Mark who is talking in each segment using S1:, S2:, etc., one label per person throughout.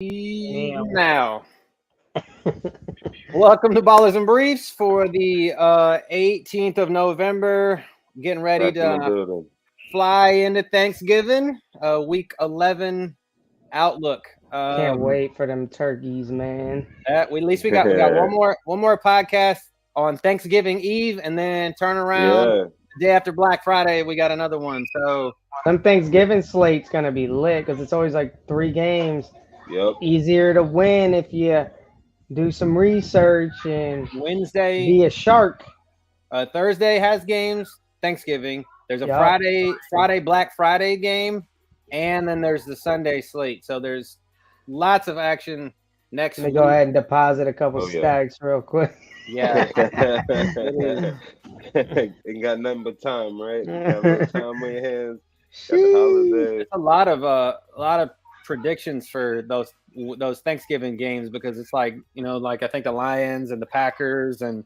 S1: Damn.
S2: Now, welcome to Ballers and Briefs for the 18th of November. Getting ready to fly into Thanksgiving, week 11 outlook.
S1: Can't wait for them turkeys, man.
S2: At least we got one more podcast on Thanksgiving Eve, and then turn around the day after Black Friday. We got another one. So
S1: them Thanksgiving slate's gonna be lit because it's always like 3 games.
S3: Yep.
S1: Easier to win if you do some research and
S2: Wednesday,
S1: be a shark.
S2: Thursday has games. Thanksgiving. There's a
S1: Yep.
S2: Friday Black Friday game, and then there's the Sunday slate. So there's lots of action next
S1: Let me
S2: week.
S1: go ahead and deposit a couple stacks real quick.
S2: Yeah.
S3: Ain't got nothing but time, right? You got a little time on your hands. Got the holiday.
S2: A lot of predictions for those Thanksgiving games because it's like, like I think the Lions and the Packers, and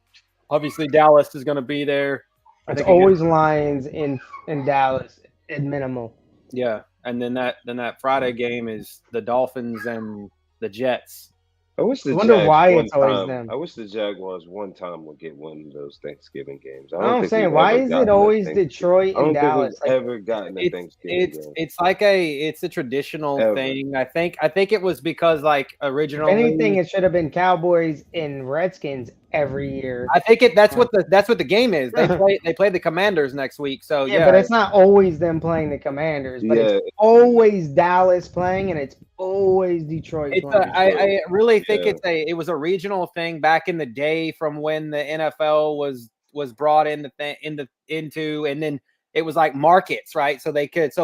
S2: obviously Dallas is going to be there.
S1: It's always Lions in Dallas at minimal.
S2: Yeah, and then that Friday game is the Dolphins and the Jets.
S3: I
S1: wonder why it's always them.
S3: I wish the Jaguars one time would get one of those Thanksgiving games.
S1: I'm saying, why is it always Detroit and Dallas?
S3: I don't think we've ever gotten a Thanksgiving game.
S2: It's a traditional thing. I think it was because like originally,
S1: if anything, it should have been Cowboys and Redskins every year.
S2: I think that's what the game is. They play the Commanders next week. So yeah,
S1: but it's not always them playing the Commanders, but it's always Dallas playing, and it's always Detroit playing.
S2: I really think it was a regional thing back in the day from when the NFL was brought into, and then it was like markets, right? So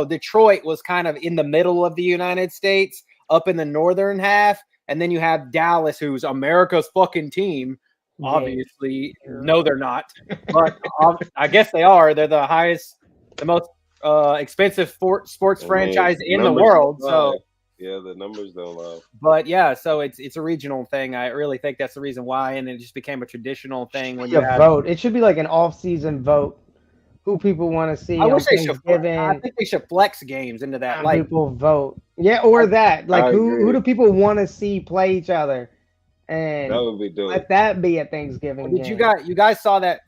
S2: Detroit was kind of in the middle of the United States, up in the northern half, and then you have Dallas, who's America's fucking team. Obviously, no, they're not, but I guess they are. They're the most expensive sports franchise in the world. So
S3: yeah, the numbers don't lie.
S2: But yeah, so it's a regional thing. I really think that's the reason why, and it just became a traditional thing. When you
S1: vote, it should be like an off-season vote. Who people want to see?
S2: I wish they should. I think they should flex games into that. Like
S1: people vote, or that. Like who do people want to see play each other? And
S3: that would be dope.
S1: Let that be a Thanksgiving game.
S2: You guys saw that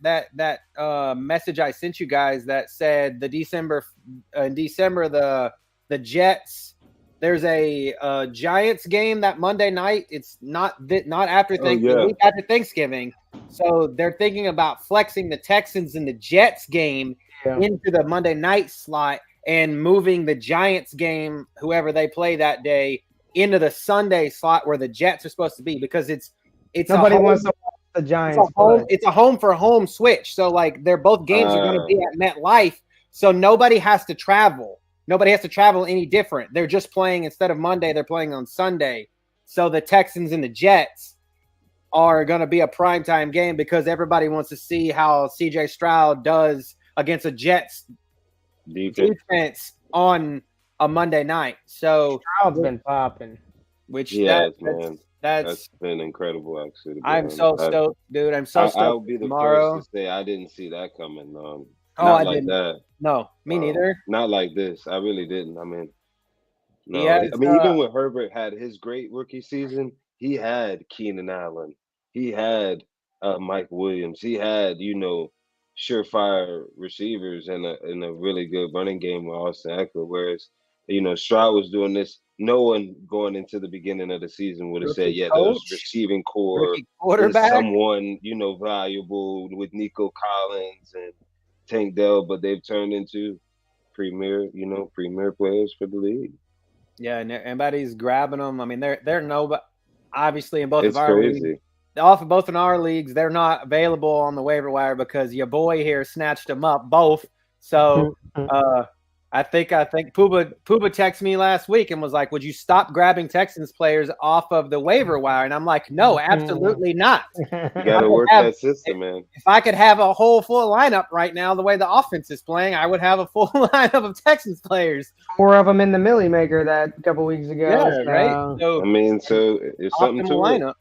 S2: message I sent you guys that said in December the Jets. There's a Giants game that Monday night. It's not after Thanksgiving. Week after Thanksgiving. So they're thinking about flexing the Texans and the Jets game into the Monday night slot and moving the Giants game, whoever they play that day, into the Sunday slot where the Jets are supposed to be, because it's
S1: nobody wants to watch the Giants.
S2: It's a home for home switch. So like they're both games are going to be at MetLife. So nobody has to travel. Nobody has to travel any different. They're just playing, instead of Monday, they're playing on Sunday. So the Texans and the Jets are going to be a primetime game because everybody wants to see how CJ Stroud does against a Jets defense on a Monday night. So
S1: Stroud's been popping.
S2: That's
S3: been incredible, actually.
S2: I'm so stoked, dude. I'm so stoked.
S3: I'll be the first to say I didn't see that coming.
S2: I didn't. That. No, me neither.
S3: Not like this. I really didn't. I mean, no. Yeah, even when Herbert had his great rookie season, he had Keenan Allen, he had Mike Williams, he had surefire receivers and a really good running game with Austin Eckler. Whereas Stroud was doing this. No one going into the beginning of the season would have said, the receiving core is someone valuable with Nico Collins and Tank Dell, but they've turned into premier players for the league.
S2: Yeah, and everybody's grabbing them. I mean, they're nobody. Obviously, in both
S3: it's
S2: of our
S3: crazy.
S2: leagues, both in our leagues, they're not available on the waiver wire because your boy here snatched them up both. So, I think Pooba texted me last week and was like, "Would you stop grabbing Texans players off of the waiver wire?" And I'm like, "No, absolutely not."
S3: You got to work that system, man.
S2: If I could have a full lineup right now, the way the offense is playing, I would have a full lineup of Texans players.
S1: 4 of them in the Millie Maker that couple weeks ago.
S2: Yeah, right.
S3: So it's something to
S2: lineup.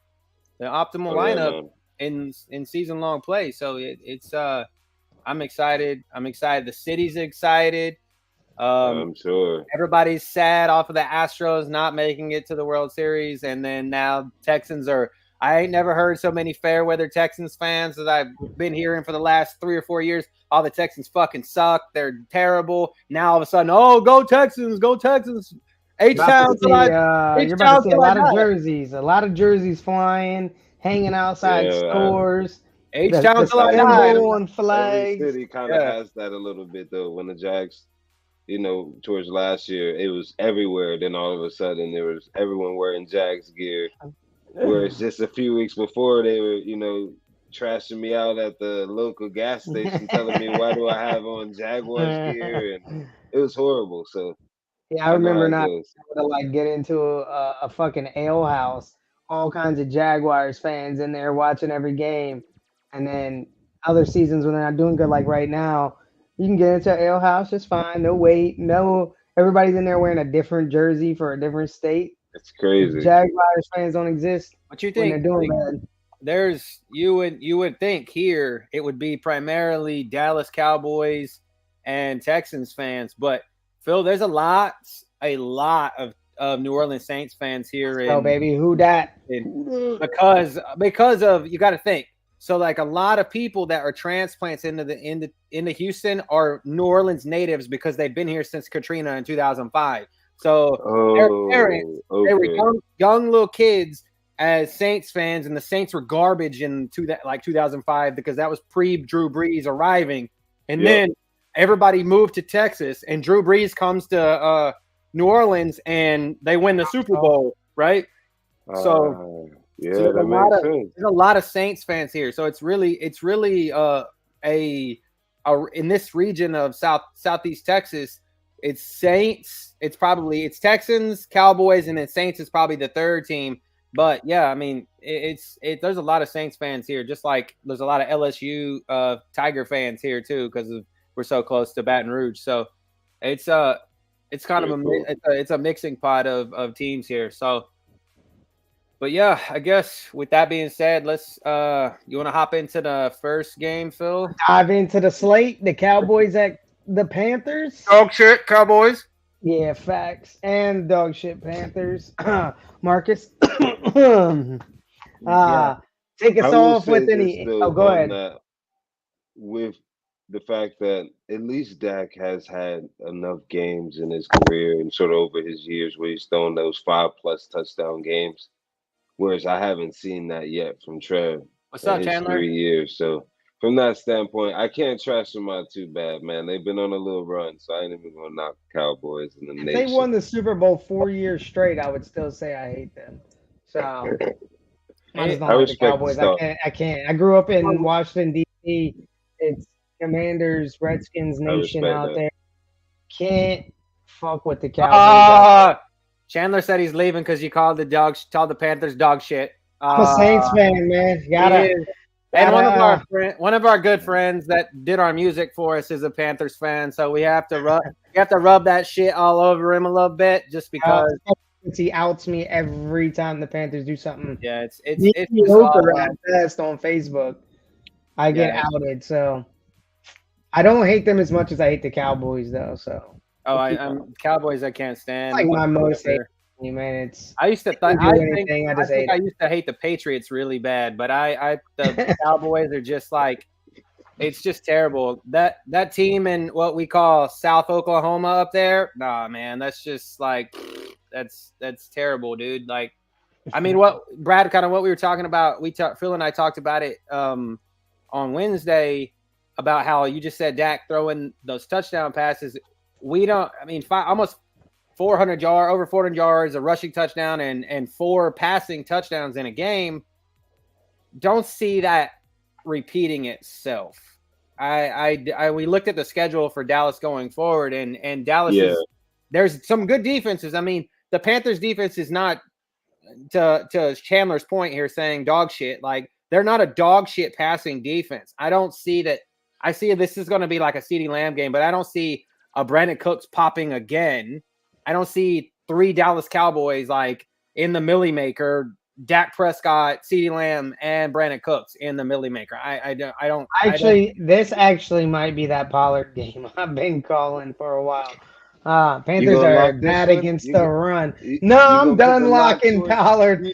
S2: The optimal lineup in season long play. So it's I'm excited. The city's excited.
S3: I'm sure
S2: everybody's sad off of the Astros not making it to the World Series, and then now Texans are. I ain't never heard so many fair weather Texans fans as I've been hearing for the last 3 or 4 years. All the Texans fucking suck. They're terrible. Now all of a sudden, oh, go Texans, go Texans.
S1: H-Town you're about to see a lot of jerseys flying, hanging outside stores.
S2: H-Town till I die.
S1: And flags.
S3: Every city kind of has that a little bit though. When the Jags, towards last year, it was everywhere. Then all of a sudden, there was everyone wearing Jags gear. Whereas just a few weeks before, they were, trashing me out at the local gas station, telling me why do I have on Jaguars gear, and it was horrible. So
S1: yeah, I remember not able to get into a fucking ale house, all kinds of Jaguars fans in there watching every game, and then other seasons when they're not doing good, like right now, you can get into an ale house just fine, no wait, no, everybody's in there wearing a different jersey for a different state.
S3: It's crazy.
S1: Jaguars fans don't exist.
S2: What you think?
S1: When they're doing bad.
S2: There's you would think here it would be primarily Dallas Cowboys and Texans fans, but Phil, there's a lot of New Orleans Saints fans here.
S1: Oh baby, who dat?
S2: Because of you got to think. So like a lot of people that are transplants into Houston are New Orleans natives because they've been here since Katrina in 2005. So their parents, they were young little kids as Saints fans, and the Saints were garbage in 2005 because that was pre-Drew Brees arriving. And then everybody moved to Texas, and Drew Brees comes to New Orleans, and they win the Super Bowl, right? So there's a lot of Saints fans here. So it's really in this region of Southeast Texas. It's Saints. It's Texans, Cowboys, and then Saints is probably the third team. But yeah, I mean, there's a lot of Saints fans here, just like there's a lot of LSU Tiger fans here too, because we're so close to Baton Rouge. So it's kind of it's a mixing pot of teams here. So, but yeah, I guess with that being said, let's you want to hop into the first game, Phil?
S1: Dive into the slate. The Cowboys at the Panthers.
S2: Dog shit Cowboys.
S1: Yeah, facts. And dog shit Panthers. Marcus. Take us off with any. Go ahead.
S3: With the fact that at least Dak has had enough games in his career and sort of over his years where he's thrown those 5+ touchdown games, whereas I haven't seen that yet from Trev.
S2: What's up, Chandler?
S3: 3 years. So from that standpoint, I can't trash them out too bad, man. They've been on a little run, so I ain't even gonna knock the Cowboys in the nation.
S1: If they won the Super Bowl 4 years straight, I would still say I hate them. So I just don't like the Cowboys. I can't. I grew up in Washington, D.C. It's Commanders, Redskins nation out there. Can't fuck with the Cowboys.
S2: Chandler said he's leaving because you called the Panthers dog shit.
S1: I'm a Saints fan, man.
S2: And one of our good friends that did our music for us is a Panthers fan, so we have to rub that shit all over him a little bit just because
S1: he outs me every time the Panthers do something.
S2: Yeah, it's
S1: mediocre at best on Facebook. I get outed, so I don't hate them as much as I hate the Cowboys, though. So
S2: I'm Cowboys. I can't stand.
S1: Like my most hate team, man.
S2: I used to hate the Patriots really bad, but the Cowboys are just like, it's just terrible. That team in what we call South Oklahoma up there, nah, man, that's just like that's terrible, dude. Like, I mean, what Brad, kind of what we were talking about. Phil and I talked about it on Wednesday about how you just said Dak throwing those touchdown passes. We don't. I mean, almost 400 yards, over 400 yards, a rushing touchdown, and 4 passing touchdowns in a game. Don't see that repeating itself. We looked at the schedule for Dallas going forward, and Dallas there's some good defenses. I mean, the Panthers defense is not, to Chandler's point here, saying dog shit. Like, they're not a dog shit passing defense. I don't see that. I see this is going to be like a CeeDee Lamb game, but I don't see a Brandon Cooks popping again. I don't see 3 Dallas Cowboys like in the Millie Maker, Dak Prescott, CeeDee Lamb, and Brandon Cooks in the Millie Maker. This actually might be that Pollard game I've been calling for a while.
S1: Panthers are bad against the run. No, I'm done locking Pollard.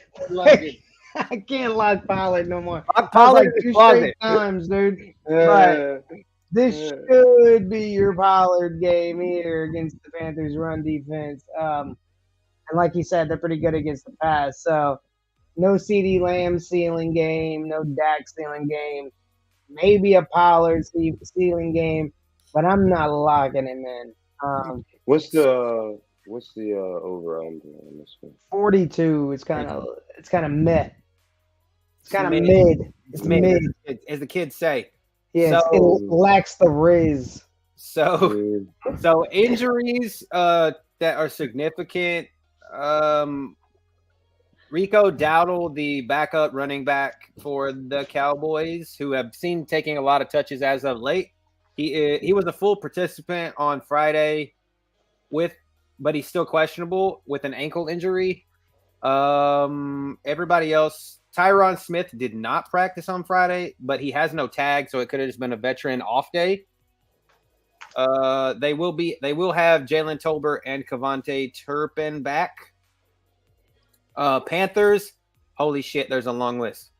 S1: I can't lock Pollard no more. I was like 2 straight times, dude. But this should be your Pollard game here against the Panthers' run defense. And like you said, they're pretty good against the pass. So no CeeDee Lamb ceiling game, no Dak ceiling game. Maybe a Pollard ceiling game, but I'm not locking it, man.
S3: What's the over under on this one?
S1: 42. It's kind of meh. It's kind of mid.
S2: It's mid, as the kids say.
S1: Yeah, so, it lacks the riz.
S2: So injuries that are significant. Rico Dowdle, the backup running back for the Cowboys, who have seen taking a lot of touches as of late. He was a full participant on Friday but he's still questionable with an ankle injury. Everybody else, Tyron Smith did not practice on Friday, but he has no tag, so it could have just been a veteran off day. They will have Jalen Tolbert and Kevontae Turpin back. Panthers, holy shit, there's a long list.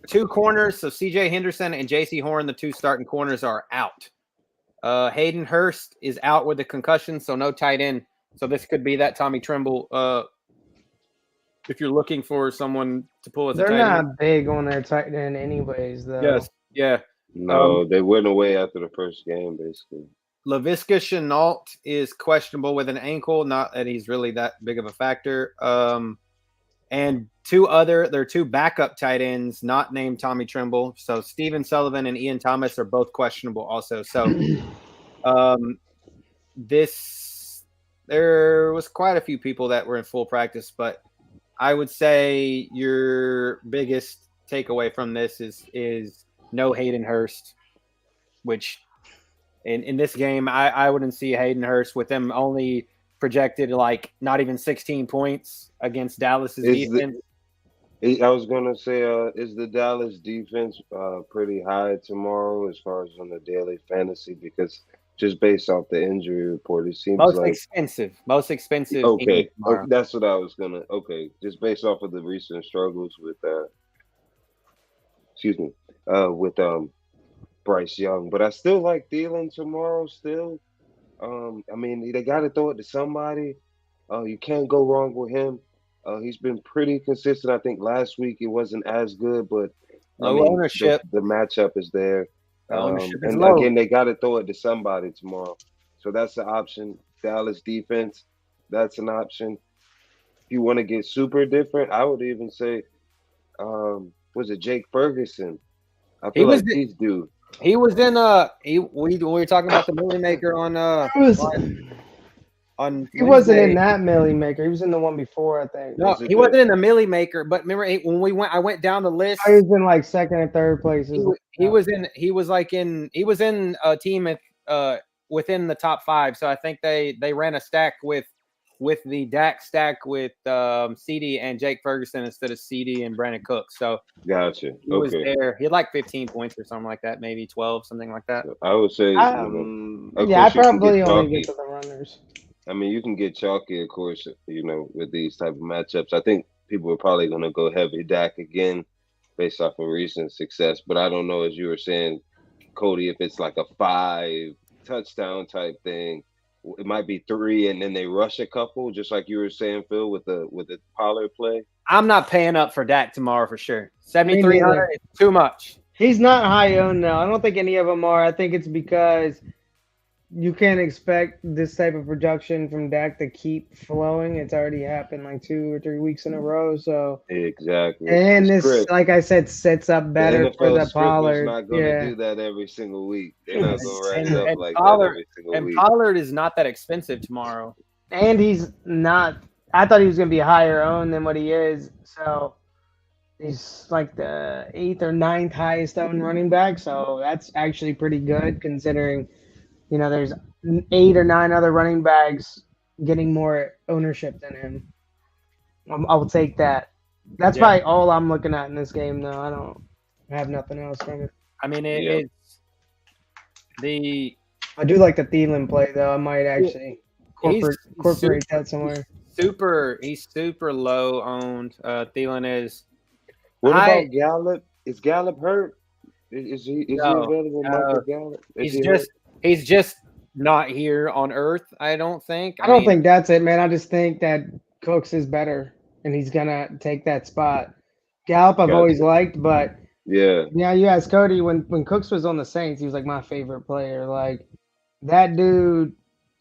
S2: 2 corners, so CJ Henderson and JC Horn, the 2 starting corners, are out. Hayden Hurst is out with a concussion, so no tight end. So this could be that Tommy Tremble. If you're looking for someone to pull as a tight end.
S1: They're not big on their tight end anyways, though.
S2: Yes, yeah.
S3: No, they went away after the first game, basically.
S2: Laviska Shenault is questionable with an ankle, not that he's really that big of a factor. And there are 2 backup tight ends not named Tommy Tremble. So Steven Sullivan and Ian Thomas are both questionable also. So there was quite a few people that were in full practice, but I would say your biggest takeaway from this is no Hayden Hurst, which in this game, I wouldn't see Hayden Hurst with them only projected like not even 16 points against Dallas's defense.
S3: I was going to say, is the Dallas defense pretty high tomorrow as far as on the daily fantasy? Because just based off the injury report, it seems
S2: most expensive.
S3: Okay, that's what I was going to. Okay, just based off of the recent struggles with, Bryce Young. But I still like Thielen tomorrow still. I mean, they got to throw it to somebody. You can't go wrong with him. He's been pretty consistent. I think last week it wasn't as good, but
S2: ownership.
S3: The matchup is there.
S2: Ownership is
S3: and
S2: low.
S3: Again, they got to throw it to somebody tomorrow. So that's the option. Dallas defense, that's an option. If you want to get super different, I would even say, was it Jake Ferguson? I feel like he's due.
S2: He was in we were talking about the Millie Maker on
S1: he wasn't in that Millie Maker. He was in the one before, I think.
S2: No, he wasn't in the Millie Maker. But remember when I went down the list.
S1: He was in like second or third places.
S2: He was in a team within the top 5. So I think they ran a stack with the Dak stack with CD and Jake Ferguson instead of CD and Brandon Cook. So
S3: gotcha.
S2: He was there. He had like 15 points or something like that, maybe 12, something like that.
S3: I would say,
S1: I probably only get to the runners.
S3: I mean, you can get chalky, of course, with these type of matchups. I think people are probably going to go heavy Dak again based off of recent success. But I don't know, as you were saying, Cody, if it's like a 5 touchdown type thing, it might be 3 and then they rush a couple, just like you were saying, Phil, with the Pollard play.
S2: I'm not paying up for Dak tomorrow for sure. 7,300 is too much.
S1: He's not high owned now. I don't think any of them are. I think it's because you can't expect this type of production from Dak to keep flowing. It's already happened like 2 or 3 weeks in a row. So
S3: exactly.
S1: And this, like I said, sets up better for the Pollard.
S3: Not going to do that every single week. They're not going to raise up like that every single week.
S2: And Pollard is not that expensive tomorrow.
S1: And he's not. I thought he was going to be higher owned than what he is. So he's like the 8th or 9th highest owned running back. So that's actually pretty good considering. There's 8 or 9 other running backs getting more ownership than him. I'll take that. That's probably all I'm looking at in this game, though. I don't have nothing else from it.
S2: I mean,
S1: I do like the Thielen play though. I might actually incorporate that somewhere.
S2: He's super low owned. Thielen is.
S3: What about Gallup? Is Gallup hurt? Is he available? Michael Gallup?
S2: He's just not here on Earth. I don't think.
S1: I don't think that's it, man. I just think that Cooks is better, and he's gonna take that spot. Gallup, I've always liked, but yeah, you asked Cody when Cooks was on the Saints, he was like my favorite player. Like that dude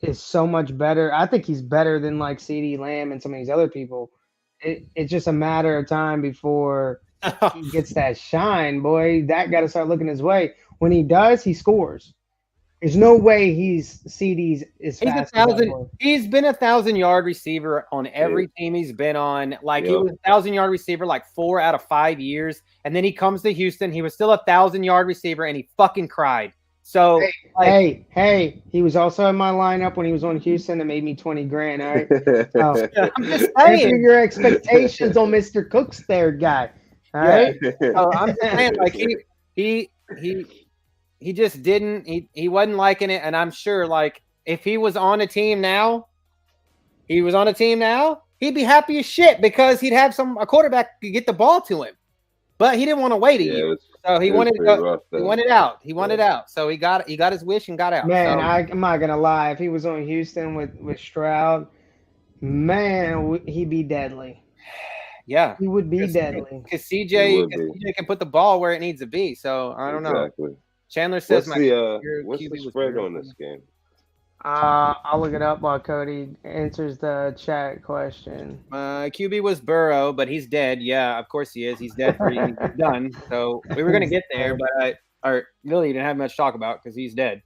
S1: is so much better. I think he's better than like CeeDee Lamb and some of these other people. It's just a matter of time before he gets that shine, boy. That got to start looking his way. When he does, he scores. There's no way he's CD's is fast.
S2: He's been 1,000-yard receiver on every team he's been on. Like he was 1,000-yard receiver like 4 out of 5 years, and then he comes to Houston. He was still 1,000-yard receiver, and he fucking cried. So
S1: hey, he was also in my lineup when he was on Houston. It made me $20,000. All right, I'm just saying your expectations on Mr. Cooks, there, guy. All right,
S2: I'm just saying like he just didn't. He wasn't liking it, and I'm sure like if he was on a team now, he'd be happy as shit because he'd have a quarterback could get the ball to him. But he didn't want to wait a year. So he wanted to go. He wanted out. He wanted out. So he got his wish and got out.
S1: Man, I'm not gonna lie. If he was on Houston with Stroud, man, he'd be deadly.
S2: Yeah,
S1: he would be deadly.
S2: Because CJ can put the ball where it needs to be. So I don't know. Chandler says,
S3: what's the spread on this game?
S1: I'll look it up while Cody answers the chat question.
S2: QB was Burrow, but he's dead. Yeah, of course he is. He's dead. He's done. So we were gonna get there, but really didn't have much to talk about because he's dead.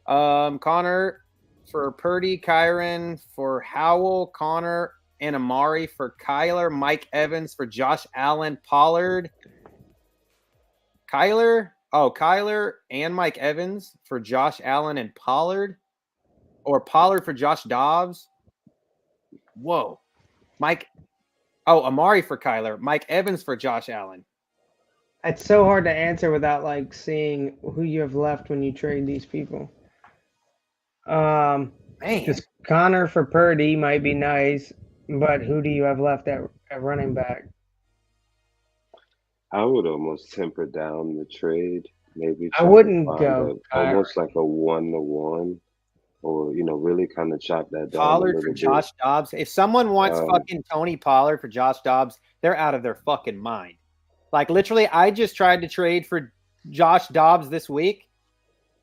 S2: Connor for Purdy, Kyron for Howell, Connor and Amari for Kyler, Mike Evans for Josh Allen, Pollard, Kyler and Mike Evans for Josh Allen and Pollard. Or Pollard for Josh Dobbs. Whoa. Amari for Kyler. Mike Evans for Josh Allen.
S1: It's so hard to answer without like seeing who you have left when you trade these people. Just Connor for Purdy might be nice, but who do you have left at running back?
S3: I would almost temper down the trade. Maybe
S1: I wouldn't go
S3: almost like a 1-to-1. Or, really kind of chop that down.
S2: Pollard for Josh Dobbs. If someone wants fucking Tony Pollard for Josh Dobbs, they're out of their fucking mind. Like, literally, I just tried to trade for Josh Dobbs this week,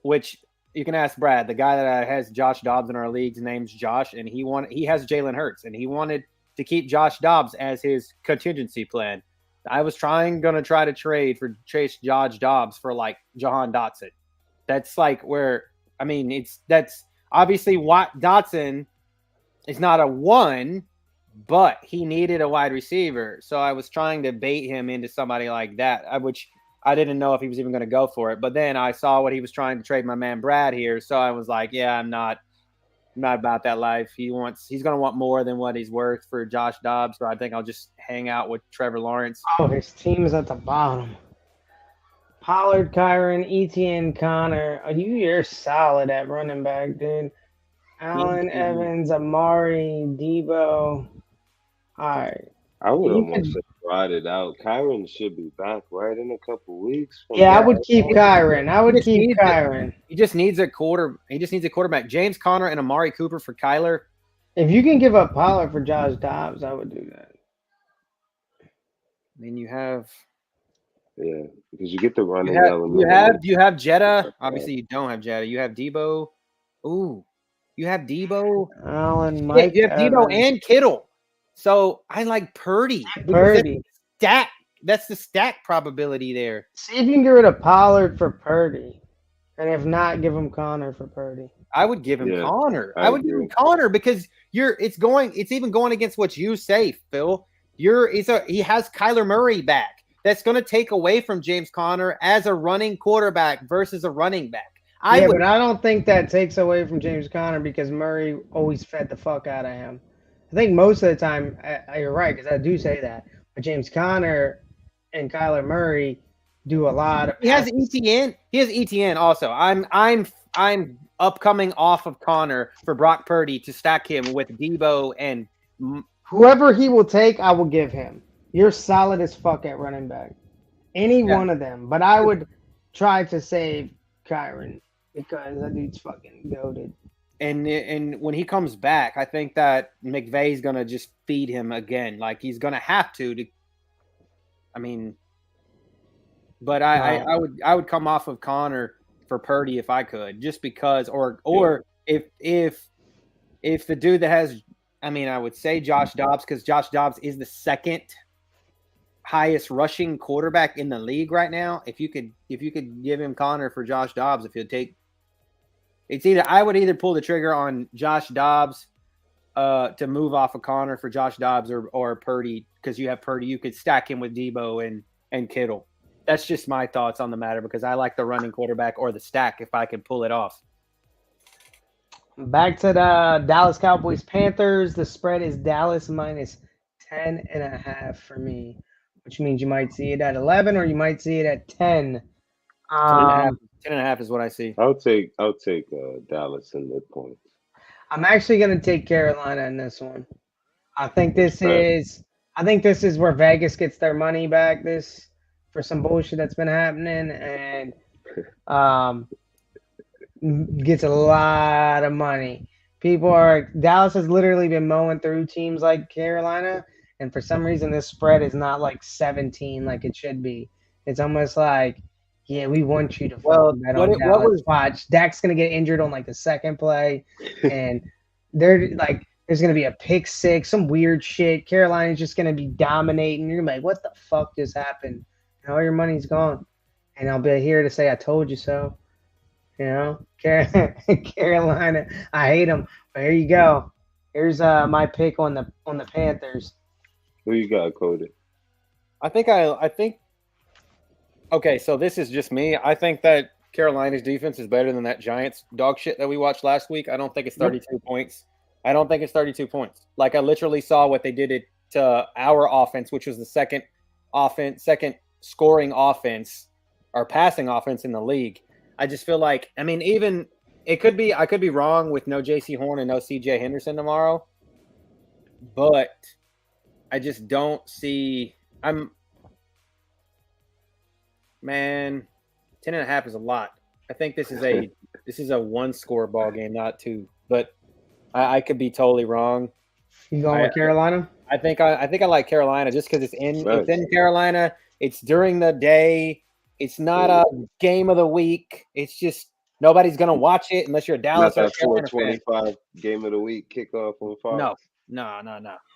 S2: which you can ask Brad, the guy that has Josh Dobbs in our league's name's Josh, and he has Jalen Hurts, and he wanted to keep Josh Dobbs as his contingency plan. I was going to try to trade for Josh Dobbs for, like, Jahan Dotson. That's, like, that's – obviously, Dotson is not a 1, but he needed a wide receiver. So I was trying to bait him into somebody like that, which I didn't know if he was even going to go for it. But then I saw what he was trying to trade my man Brad here. So I was like, yeah, I'm not about that life. He's going to want more than what he's worth for Josh Dobbs. So I think I'll just hang out with Trevor Lawrence.
S1: Oh, his team is at the bottom. Pollard, Kyron, Etienne, Connor. You're solid at running back, dude. Allen, Evans, Amari, Debo. All right.
S3: I would almost ride it out. Kyron should be back right in a couple weeks.
S1: Yeah, I would keep Kyron.
S2: He just needs a quarterback. James Conner and Amari Cooper for Kyler.
S1: If you can give up Pollard for Josh Dobbs, I would do that.
S2: I mean, you have.
S3: Yeah, because you get the running
S2: element. You have Jetta. Obviously, you don't have Jetta. You have Debo. Ooh, you have Debo.
S1: Allen, Mike.
S2: You have Debo and Kittle. So I like Purdy. That's the stack probability there.
S1: See if you can get rid of Pollard for Purdy, and if not, give him Connor for Purdy.
S2: I would give him Connor. I would give him Connor because it's even going against what you say, Phil. He has Kyler Murray back. That's going to take away from James Conner as a running quarterback versus a running back.
S1: But I don't think that takes away from James Conner because Murray always fed the fuck out of him. I think most of the time, you're right, because I do say that. But James Conner and Kyler Murray do a lot of.
S2: He has ETN also. I'm upcoming off of Connor for Brock Purdy to stack him with Debo and
S1: whoever he will take, I will give him. You're solid as fuck at running back. Any one of them. But I would try to save Kyron because that dude's fucking goated.
S2: And when he comes back, I think that McVay's gonna just feed him again. Like he's gonna have to. I mean, but I would come off of Connor for Purdy if I could, just because, or if the dude that has, I mean, I would say Josh Dobbs, because Josh Dobbs is the second highest rushing quarterback in the league right now. If you could give him Connor for Josh Dobbs, if he'll take, it's either I would either pull the trigger on Josh Dobbs to move off of Connor for Josh Dobbs or Purdy, because you have Purdy, you could stack him with Debo and Kittle. That's just my thoughts on the matter, because I like the running quarterback or the stack if I can pull it off.
S1: Back to the Dallas Cowboys Panthers. The spread is Dallas minus 10.5 for me, which means you might see it at 11 or you might see it at 10.
S2: 10.5 is what I see.
S3: I'll take Dallas in the points.
S1: I'm actually going to take Carolina in this one. I think this is where Vegas gets their money back for some bullshit that's been happening, and gets a lot of money. Dallas has literally been mowing through teams like Carolina, and for some reason this spread is not like 17 like it should be. It's almost like, yeah, we want you to bet on Dallas. Watch, Dak's gonna get injured on like the second play, and there's gonna be a pick six, some weird shit. Carolina's just gonna be dominating. You're gonna be like, what the fuck just happened? And all your money's gone. And I'll be here to say, I told you so. You know, Carolina, I hate them. But here you go. Here's my pick on the Panthers.
S3: Who you got, Cody?
S2: I think. Okay, so this is just me. I think that Carolina's defense is better than that Giants dog shit that we watched last week. I don't think it's 32 points. I don't think it's 32 points. Like, I literally saw what they did to our offense, which was the second scoring offense or passing offense in the league. I just feel like, I mean, even I could be wrong with no JC Horn and no CJ Henderson tomorrow, but I just don't see. 10.5 is a lot. I think this is a one score ball game, not two. But I could be totally wrong.
S1: You going with Carolina?
S2: I think I like Carolina just because it's in Carolina. It's during the day. It's not a game of the week. It's just nobody's gonna watch it unless you're a Dallas or Carolina fan.
S3: 4:25 game of the week kickoff on Fox.
S2: No.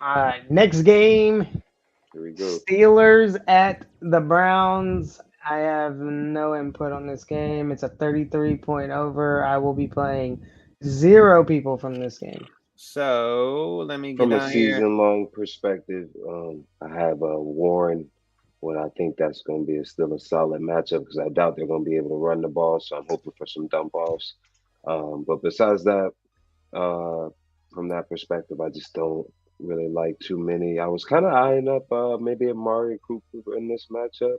S1: All right, next game.
S3: Here we go.
S1: Steelers at the Browns. I have no input on this game. It's a 33-point over. I will be playing 0 people from this game.
S2: So let me get
S3: from a season-long perspective. I have Warren. When I think that's going to be still a solid matchup, because I doubt they're going to be able to run the ball. So I'm hoping for some dump offs. But besides that, from that perspective, I just don't really like too many. I was kind of eyeing up maybe Amari Cooper in this matchup.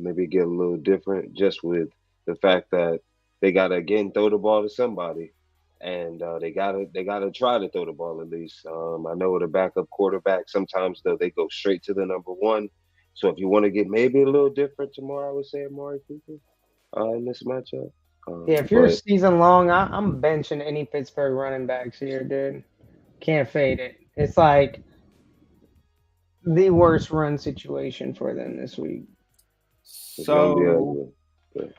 S3: Maybe get a little different, just with the fact that they got to again throw the ball to somebody, and they gotta try to throw the ball at least. I know with a backup quarterback, sometimes though they go straight to the number one. So if you want to get maybe a little different tomorrow, I would say Amari Cooper in this matchup.
S1: If you're season long, I'm benching any Pittsburgh running backs here, dude. Can't fade it. It's like the worst run situation for them this week.
S2: So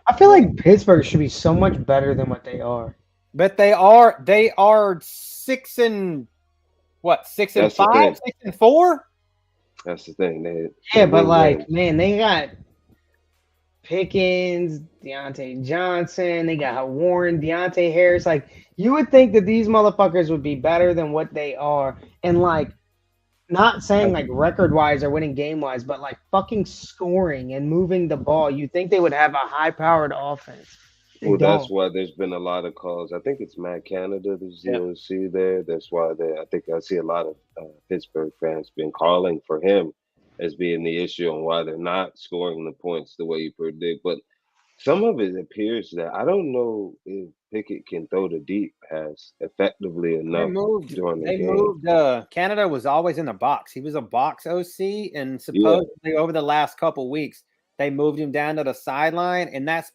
S1: I feel like Pittsburgh should be so much better than what they are.
S2: But they are 6 and 5, 6 and 4.
S3: That's the thing.
S1: But like, man, they got Pickens, Deontay Johnson, they got Warren, Deontay Harris. Like, you would think that these motherfuckers would be better than what they are. And like, not saying like record wise or winning game wise, but like fucking scoring and moving the ball. You think they would have a high powered offense.
S3: That's why there's been a lot of calls. I think it's Matt Canada, the ZOC there. That's why I think I see a lot of Pittsburgh fans been calling for him as being the issue on why they're not scoring the points the way you predict. But some of it appears that I don't know if Pickett can throw the deep pass effectively enough during the game.
S2: Canada was always in the box. He was a box OC, and supposedly over the last couple weeks, they moved him down to the sideline, and that's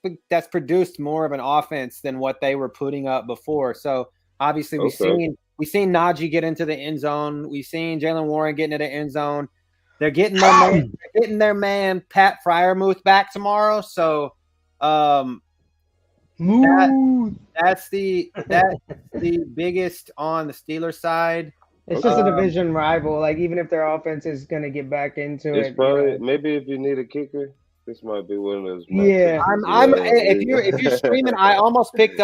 S2: produced more of an offense than what they were putting up before. So obviously, we've seen Najee get into the end zone. We've seen Jaylen Warren get into the end zone. They're getting their man Pat Freiermuth back tomorrow. So that's the biggest on the Steelers side.
S1: It's just a division rival. Like, even if their offense is going to get back into
S3: it's probably maybe if you need a kicker, this might be one of those.
S1: Yeah,
S2: if you're streaming, I almost picked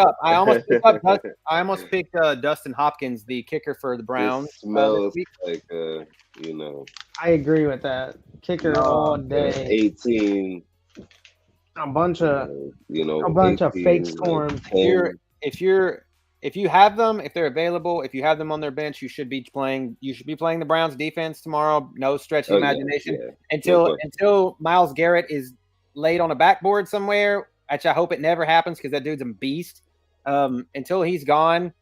S2: Dustin Hopkins, the kicker for the Browns.
S3: It smells like
S1: I agree with that. Kicker all day.
S3: 18.
S1: A bunch of fake storms.
S2: If you have them, if they're available, if you have them on their bench, you should be playing the Browns defense tomorrow. No stretch of imagination until Myles Garrett is laid on a backboard somewhere, which I hope it never happens because that dude's a beast. Until he's gone,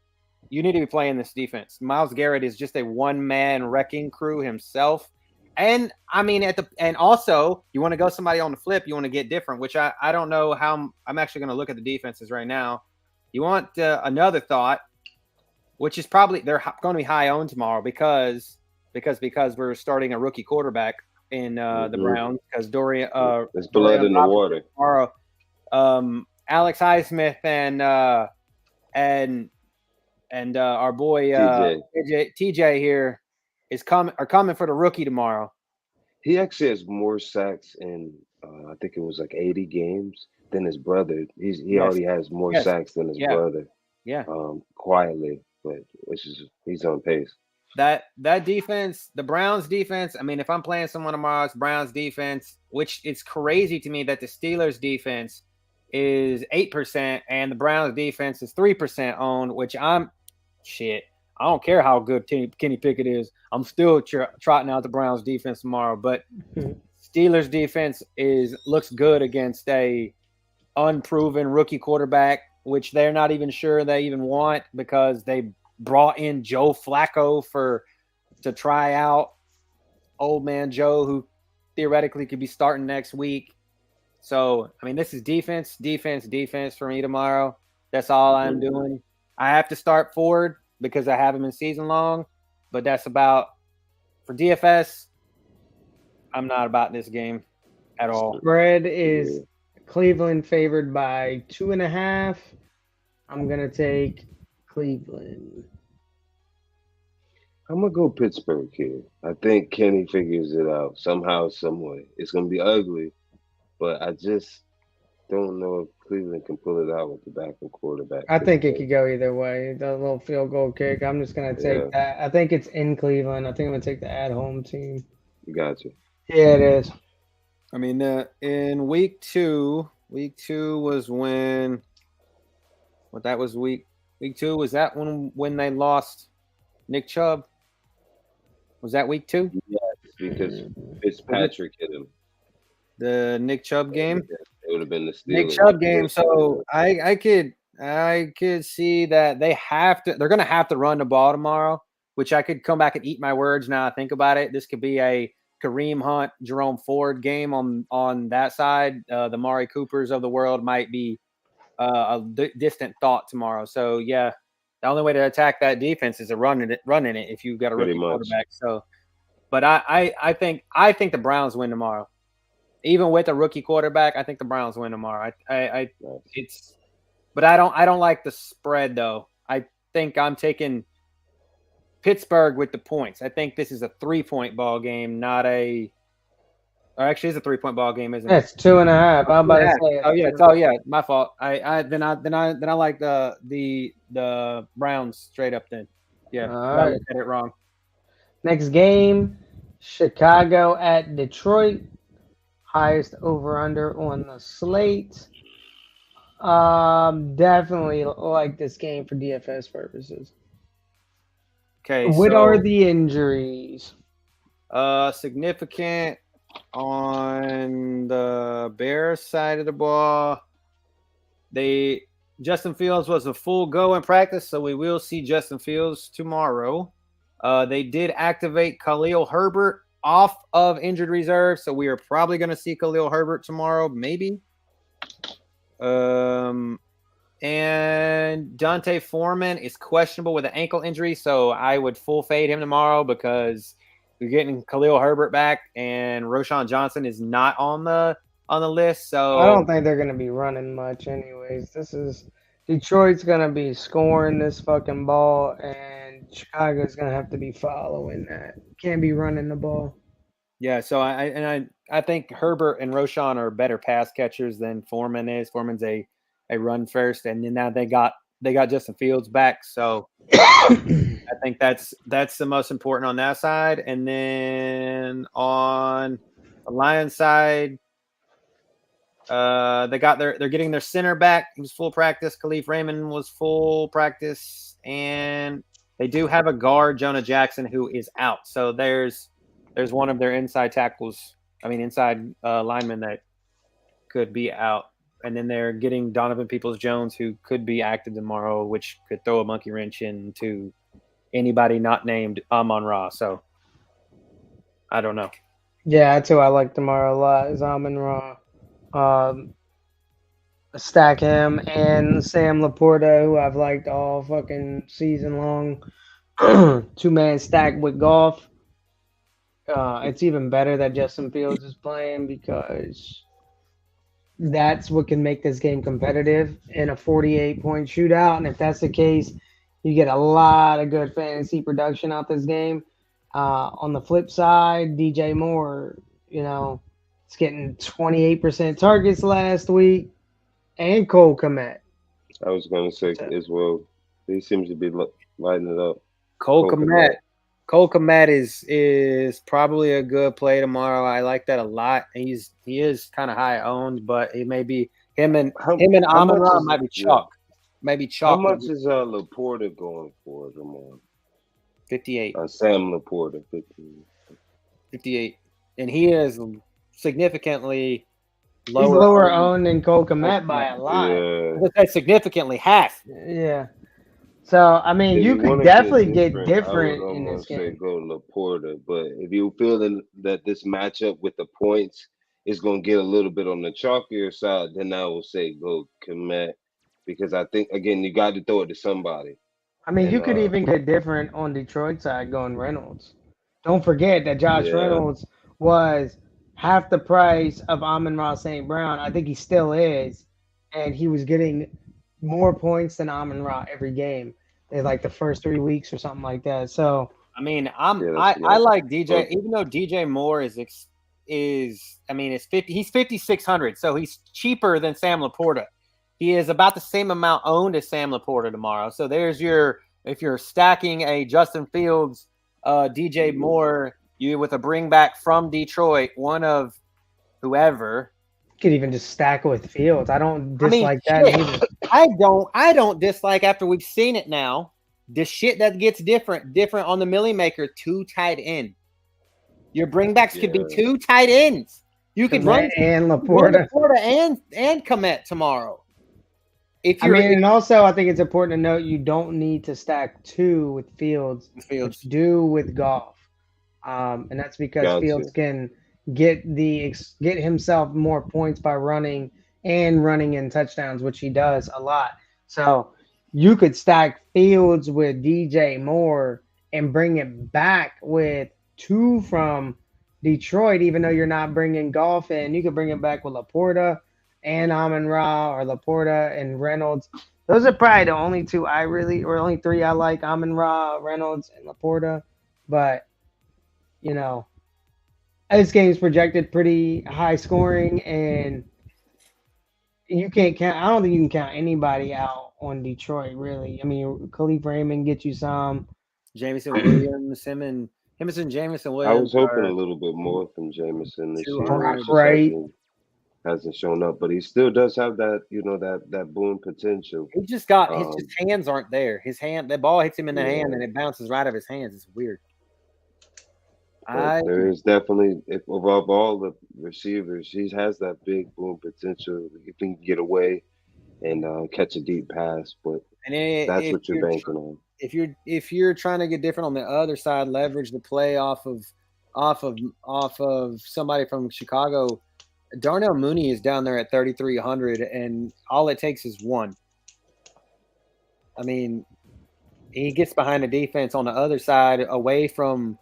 S2: you need to be playing this defense. Myles Garrett is just a one-man wrecking crew himself. And I mean, and also you want to go somebody on the flip, you want to get different, which I don't know how. I'm actually going to look at the defenses right now. You want another thought, which is probably they're going to be high owned tomorrow because we're starting a rookie quarterback in the Browns because Dorian.
S3: There's blood in the water
S2: tomorrow. Alex Highsmith and our boy TJ here are coming for the rookie tomorrow.
S3: He actually has more sacks in I think it was like 80 games than his brother. He already has more sacks than his brother.
S2: Yeah.
S3: Quietly, but he's on pace.
S2: That defense, the Browns defense. I mean, if I'm playing someone tomorrow, it's Browns defense, which it's crazy to me that the Steelers defense is 8% and the Browns defense is 3% owned, which I don't care how good Kenny Pickett is. I'm still trotting out the Browns defense tomorrow, but Steelers defense looks good against a unproven rookie quarterback, which they're not even sure they even want because they brought in Joe Flacco to try out old man Joe, who theoretically could be starting next week. So, I mean, this is defense for me tomorrow. That's all I'm doing. I have to start Ford because I have him in season long, but that's about for DFS. I'm not about this game at all.
S1: Spread is Cleveland favored by 2.5. I'm going to take Cleveland.
S3: I'm going to go Pittsburgh here. I think Kenny figures it out somehow, some way. It's going to be ugly, but I just don't know if Cleveland can pull it out with the backup quarterback.
S1: I think it could go either way. The little field goal kick. I'm just going to take that. I think it's in Cleveland. I think I'm going to take the at-home team.
S3: Gotcha.
S1: Yeah, it is.
S2: I mean, in week two was when – that was week 2? Was that when they lost Nick Chubb? Was that week 2?
S3: Yes, because Fitzpatrick hit him.
S2: The Nick Chubb game?
S3: It would have been the Steelers.
S2: Nick Chubb game. So I could see that they're going to have to run the ball tomorrow, which I could come back and eat my words now I think about it. This could be a Kareem Hunt, Jerome Ford game on that side. The Mari Coopers of the world might be a distant thought tomorrow. So, yeah, the only way to attack that defense is running it if you've got a rookie quarterback. So, but I think the Browns win tomorrow. Even with a rookie quarterback, I think the Browns win tomorrow. But I don't like the spread though. I think I'm taking Pittsburgh with the points. I think this is a 3-point ball game, actually it's a 3-point ball game, isn't it?
S1: It's 2.5. I'm about to say.
S2: Oh yeah, my fault. I like the Browns straight up then. Yeah, I said it wrong.
S1: Next game, Chicago at Detroit. Highest over/under on the slate. Definitely like this game for DFS purposes.
S2: Okay.
S1: What are the injuries?
S2: Significant on the Bears side of the ball. Justin Fields was a full go in practice, so we will see Justin Fields tomorrow. They did activate Khalil Herbert off of injured reserve, so we are probably going to see Khalil Herbert tomorrow, maybe. And Dante Foreman is questionable with an ankle injury, so I would full fade him tomorrow because we're getting Khalil Herbert back, and Roschon Johnson is not on the list. So
S1: I don't think they're going to be running much, anyways. Detroit's going to be scoring this fucking ball, and Chicago's going to have to be following that. Can't be running the ball.
S2: Yeah, so I think Herbert and Roschon are better pass catchers than Foreman is. Foreman's a run first, and then now they got Justin Fields back, so I think that's the most important on that side. And then on the Lions side, they're getting their center back. He was full practice. Khalif Raymond was full practice, and they do have a guard, Jonah Jackson, who is out. So there's one of their inside linemen that could be out. And then they're getting Donovan Peoples-Jones, who could be active tomorrow, which could throw a monkey wrench into anybody not named Amon-Ra. So I don't know.
S1: Yeah, that's who I like tomorrow a lot, is Amon-Ra. Stack him and Sam Laporta, who I've liked all fucking season long. 2-man stack with Goff. It's even better that Justin Fields is playing because that's what can make this game competitive in a 48-point shootout. And if that's the case, you get a lot of good fantasy production out this game. On the flip side, DJ Moore, it's getting 28% targets last week, and Cole Kmet.
S3: I was going to say as well. He seems to be lighting it up.
S2: Cole Kmet is probably a good play tomorrow. I like that a lot. He is kind of high owned, but it may be him and Amon-Ra might be chalk. Maybe chalk.
S3: How much is Laporta going for tomorrow?
S2: 58.
S3: Sam Laporta,
S2: 58, and he is significantly lower.
S1: He's lower owned than Cole Kmet by a lot.
S3: Yeah.
S2: That's significantly half.
S1: Yeah. So, I mean, you could definitely get different in this game.
S3: I would go Laporta, but if you feel that this matchup with the points is going to get a little bit on the chalkier side, then I will say go Kmet, because I think, again, you got to throw it to somebody.
S1: I mean, you could even get different on Detroit side going Reynolds. Don't forget that Josh Reynolds was half the price of Amon-Ra St. Brown. I think he still is, and he was getting more points than Amon-Ra every game in like the first 3 weeks or something like that. So
S2: I mean, I like DJ, even though DJ Moore is he's 5,600, so he's cheaper than Sam Laporta. He is about the same amount owned as Sam Laporta tomorrow. So there's if you're stacking a Justin Fields, DJ Moore, you with a bring back from Detroit, one of whoever.
S1: Could even just stack with Fields. I don't dislike that either.
S2: I don't dislike after we've seen it now. The shit that gets different on the Millie Maker, 2 tight end. Your bringbacks could be 2 tight ends. You could run
S1: Laporta
S2: and Kmet tomorrow.
S1: And also I think it's important to note you don't need to stack 2 with Fields. Do with Goff. And that's because Fields can get himself more points by running in touchdowns, which he does a lot. So you could stack Fields with DJ Moore and bring it back with 2 from Detroit, even though you're not bringing Goff in. You could bring it back with Laporta and Amon-Ra, or Laporta and Reynolds. Those are probably the only 2 only 3 I like, Amon-Ra, Reynolds, and Laporta. But, this game is projected pretty high scoring, and you can't count. I don't think you can count anybody out on Detroit, really. I mean, Khalif Raymond get you some.
S2: Jameson Williams, Jameson Williams.
S3: I was hoping a little bit more from Jameson this year.
S1: Right.
S3: Hasn't shown up, but he still does have that, that boom potential.
S2: He just got his hands aren't there. The ball hits him in the hand and it bounces right out of his hands. It's weird.
S3: There is definitely, of all the receivers, he has that big boom potential. If he can get away and catch a deep pass, but that's what you're banking on.
S2: If you're trying to get different on the other side, leverage the play off of somebody from Chicago. Darnell Mooney is down there at 3,300, and all it takes is one. I mean, he gets behind the defense on the other side, away from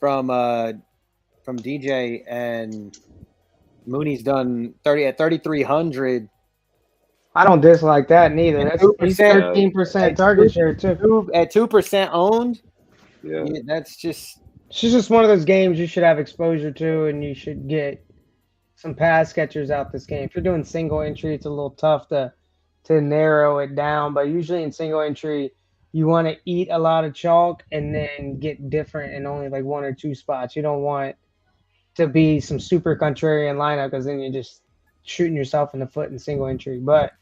S2: DJ, and Mooney's done 3,300.
S1: I don't dislike that neither. That's 13% target share too.
S2: At 2% owned.
S3: Yeah,
S2: that's just.
S1: It's just one of those games you should have exposure to, and you should get some pass catchers out this game. If you're doing single entry, it's a little tough to narrow it down. But usually in single entry, you want to eat a lot of chalk and then get different in only like one or two spots. You don't want to be some super contrarian lineup, because then you're just shooting yourself in the foot in single entry. But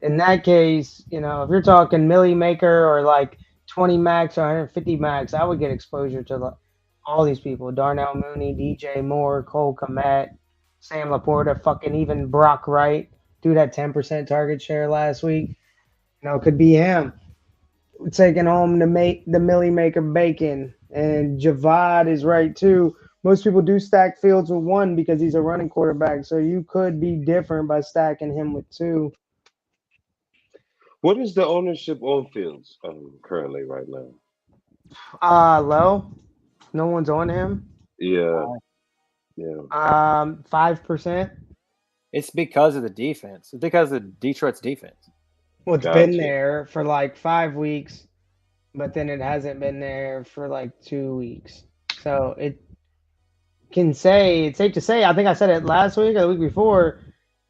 S1: in that case, if you're talking milli maker or like 20 max or 150 max, I would get exposure to all these people: Darnell Mooney, DJ Moore, Cole Kmet, Sam Laporta, fucking even Brock Wright. Dude had 10% target share last week. It could be him taking home the milli maker bacon. And Javad is right too. Most people do stack Fields with one because he's a running quarterback. So you could be different by stacking him with two.
S3: What is the ownership on Fields currently right now?
S1: Low. No one's on him.
S3: Yeah.
S1: 5%.
S2: It's because of the defense. It's because of Detroit's defense.
S1: Well, it's been there for like 5 weeks, but then it hasn't been there for like 2 weeks. So it's safe to say, I think I said it last week or the week before,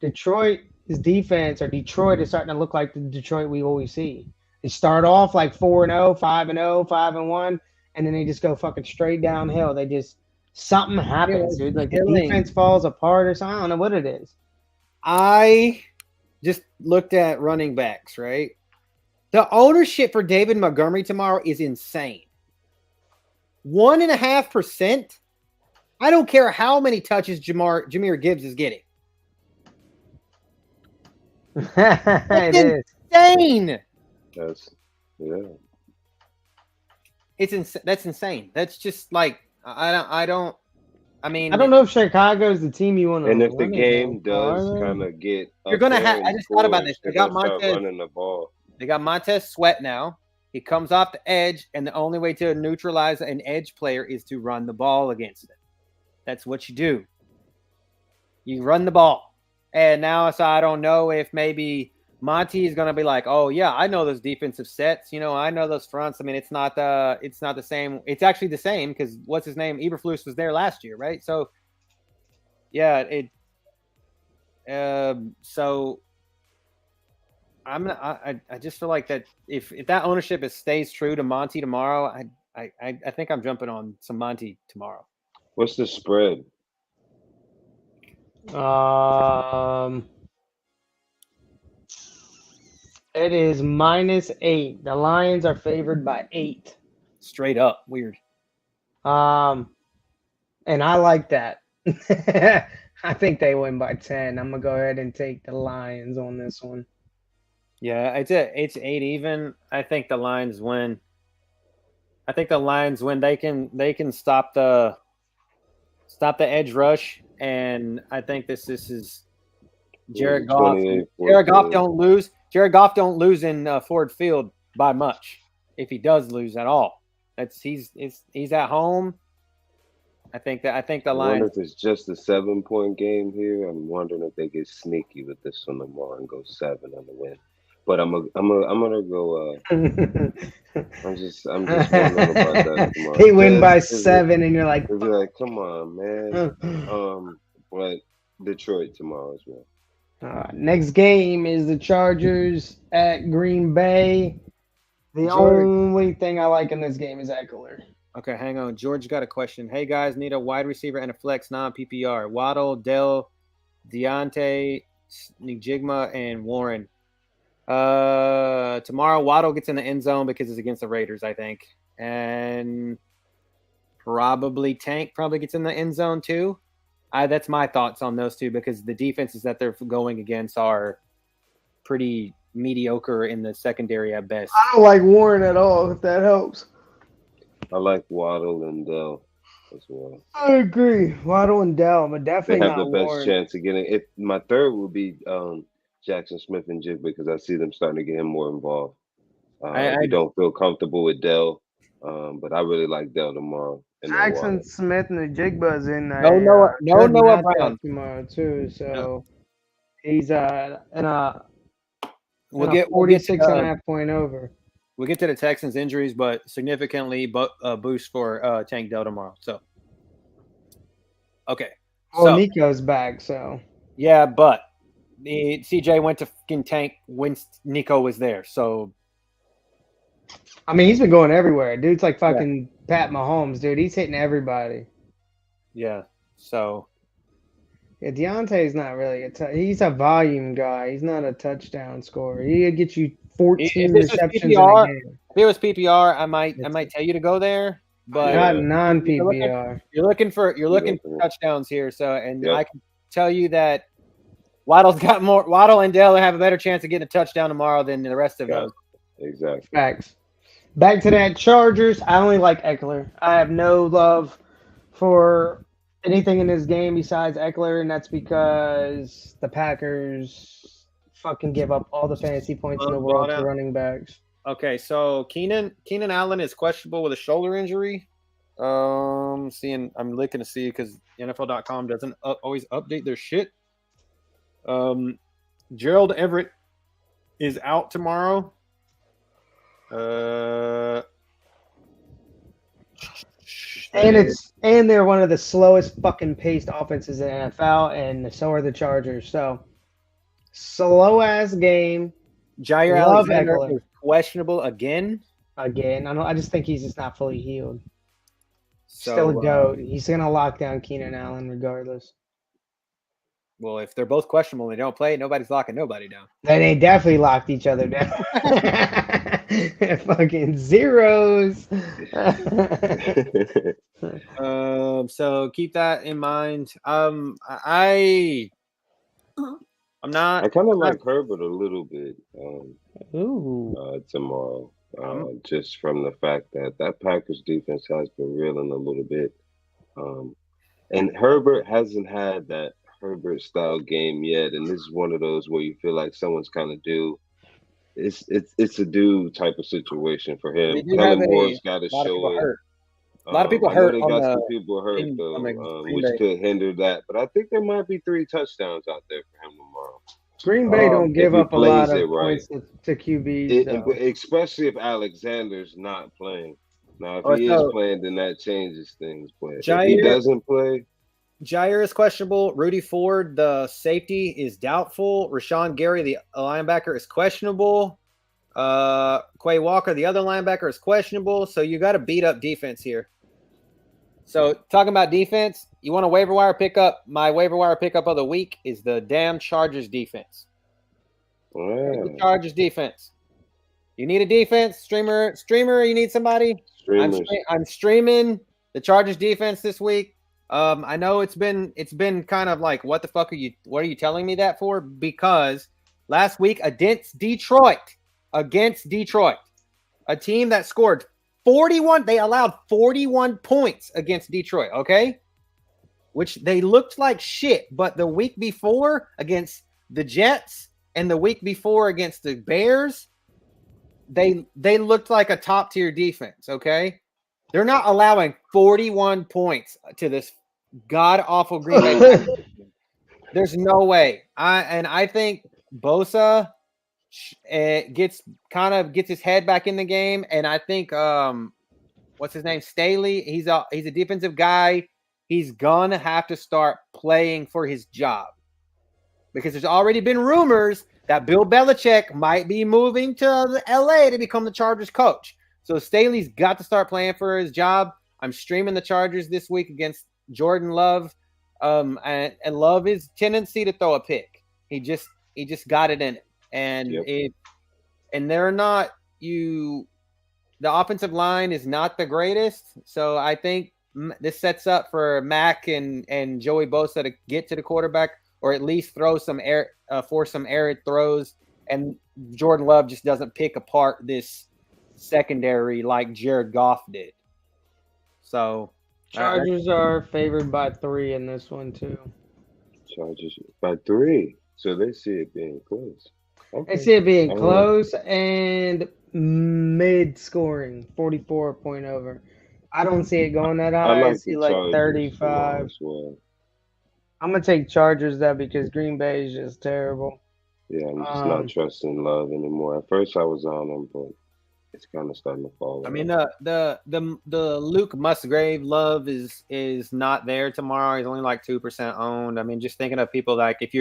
S1: Detroit's defense, or Detroit, is starting to look like the Detroit we always see. They start off like 4-0, 5-0, 5-1, and then they just go fucking straight downhill. They just, something happens, dude. Like the defense falls apart or something. I don't know what it is.
S2: I just looked at running backs, right? The ownership for David Montgomery tomorrow is insane. 1.5%. I don't care how many touches Jahmyr Gibbs is getting.
S1: It
S2: insane.
S3: That's
S2: That's insane. That's just like I don't
S1: know if Chicago's the team you want to.
S3: And if the game does kind of get,
S2: you're gonna have. I just thought about this. They got Montez
S3: running the ball.
S2: They got Montez Sweat now. He comes off the edge, and the only way to neutralize an edge player is to run the ball against it. That's what you do. You run the ball. And now, so I don't know if maybe Monty is going to be like, oh, yeah, I know those defensive sets. I know those fronts. I mean, it's not the same. It's actually the same because what's his name? Eberflus was there last year, right? So, yeah, so I just feel like that if that ownership stays true to Monty tomorrow, I think I'm jumping on some Monty tomorrow.
S3: What's the spread?
S1: It is -8. The Lions are favored by 8.
S2: Straight up weird.
S1: And I like that. I think they win by 10. I'm gonna go ahead and take the Lions on this one.
S2: Yeah, it's 8 even. I think the Lions win. They can stop the edge rush, and I think this is Jared Goff. Jared Goff don't lose. Jared Goff don't lose in Ford Field by much. If he does lose at all, he's at home. I think the Lions.
S3: I wonder if it's just a 7-point game here. I'm wondering if they get sneaky with this one tomorrow and go 7 on the win. But I'm gonna go. I'm just wondering about that tomorrow.
S1: They win by 7, and you're like,
S3: come on, man. But Detroit tomorrow as well.
S1: Next game is the Chargers at Green Bay. The only thing I like in this game is Eckler.
S2: Okay, hang on. George got a question. Hey, guys, need a wide receiver and a flex non-PPR. Waddle, Dell, Deontay, Njigma, and Warren. Tomorrow, Waddle gets in the end zone because it's against the Raiders, I think. And probably Tank gets in the end zone too. That's my thoughts on those two because the defenses that they're going against are pretty mediocre in the secondary at best.
S1: I don't like Warren at all, if that helps.
S3: I like Waddle and Dell as well.
S1: I agree. Waddle and Dell, but definitely
S3: they have
S1: not
S3: the best
S1: Warren.
S3: chance of getting it. My third would be Jackson Smith and Jig because I see them starting to get him more involved. I don't feel comfortable with Dell, but I really like Dell tomorrow.
S1: Jackson Smith and the Jigba's in
S2: no Noah Brown
S1: tomorrow too. So he's in a
S2: we'll get
S1: 46.5 point over.
S2: We'll get to the Texans injuries, but significantly boost for Tank Dell tomorrow. So okay.
S1: Well, Nico's back, so
S2: yeah, but CJ went to fucking Tank when Nico was there. So
S1: I mean, he's been going everywhere. Dude's like fucking Pat Mahomes, dude. He's hitting everybody.
S2: Yeah. So
S1: Deontay's not really he's a volume guy. He's not a touchdown scorer. He'll get you 14 receptions in a game.
S2: If it was PPR, I might tell you to go there. But
S1: not non-PPR.
S2: You're looking for touchdowns here. So I can tell you that Waddle and Dell have a better chance of getting a touchdown tomorrow than the rest of those.
S3: Exactly.
S1: Facts. Back to that Chargers. I only like Eckler. I have no love for anything in this game besides Eckler, and that's because the Packers fucking give up all the fantasy points in the world to running backs.
S2: Okay, so Keenan Allen is questionable with a shoulder injury. I'm looking to see because NFL.com doesn't always update their shit. Gerald Everett is out tomorrow. And
S1: they're one of the slowest fucking paced offenses in the NFL, and so are the Chargers. So slow ass game.
S2: Jair Alexander is questionable again.
S1: I just think he's just not fully healed. Still a goat. He's gonna lock down Keenan Allen regardless.
S2: Well, if they're both questionable and they don't play, nobody's locking nobody down.
S1: Then they definitely locked each other down. Fucking zeros.
S2: So keep that in mind. I
S3: kind of like Herbert a little bit tomorrow. Just from the fact that Packers defense has been reeling a little bit. And Herbert hasn't had that Herbert style game yet, and this is one of those where you feel like someone's kind of due. It's a due type of situation for him. Kellen Moore's got to show it.
S2: A lot of people hurt.
S3: They got some people hurt though, which could hinder that. But I think there might be 3 touchdowns out there for him tomorrow.
S1: Green Bay don't give up a lot of points to QBs,
S3: especially if Alexander's not playing. Now, if he is playing, then that changes things. But if he doesn't play.
S2: Jair is questionable. Rudy Ford, the safety, is doubtful. Rashawn Gary, the linebacker, is questionable. Quay Walker, the other linebacker, is questionable. So you got to beat up defense here. So talking about defense, you want a waiver wire pickup? My waiver wire pickup of the week is the damn Chargers defense. The Chargers defense. You need a defense streamer. You need somebody. I'm streaming the Chargers defense this week. I know it's been kind of like, what the fuck what are you telling me that for? Because last week against Detroit, a team that scored 41, they allowed 41 points against Detroit, okay? Which they looked like shit, but the week before against the Jets and the week before against the Bears, they looked like a top-tier defense, okay? They're not allowing 41 points to this god-awful Green Bay. There's no way. I think Bosa gets his head back in the game, and I think what's his name? Staley. He's a defensive guy. He's gonna have to start playing for his job because there's already been rumors that Bill Belichick might be moving to LA to become the Chargers coach. So Staley's got to start playing for his job. I'm streaming the Chargers this week against Jordan Love. And Love his tendency to throw a pick. He just got it in it. And they're not the offensive line is not the greatest. So I think this sets up for Mac and Joey Bosa to get to the quarterback or at least throw some force some arid throws and Jordan Love just doesn't pick apart this secondary like Jared Goff did. So
S1: Chargers are favored by 3 in this one too.
S3: Chargers by 3, so they see it being close.
S1: Okay. They see it being close and mid-scoring, 44 point over. I don't see it going that high. I see like 35.
S3: Well.
S1: I'm gonna take Chargers though because Green Bay is just terrible.
S3: Yeah, I'm just not trusting Love anymore. At first, I was on him, but it's kind of starting to fall.
S2: I mean, the Luke Musgrave love is not there tomorrow. He's only like 2% owned. I mean, just thinking of people like if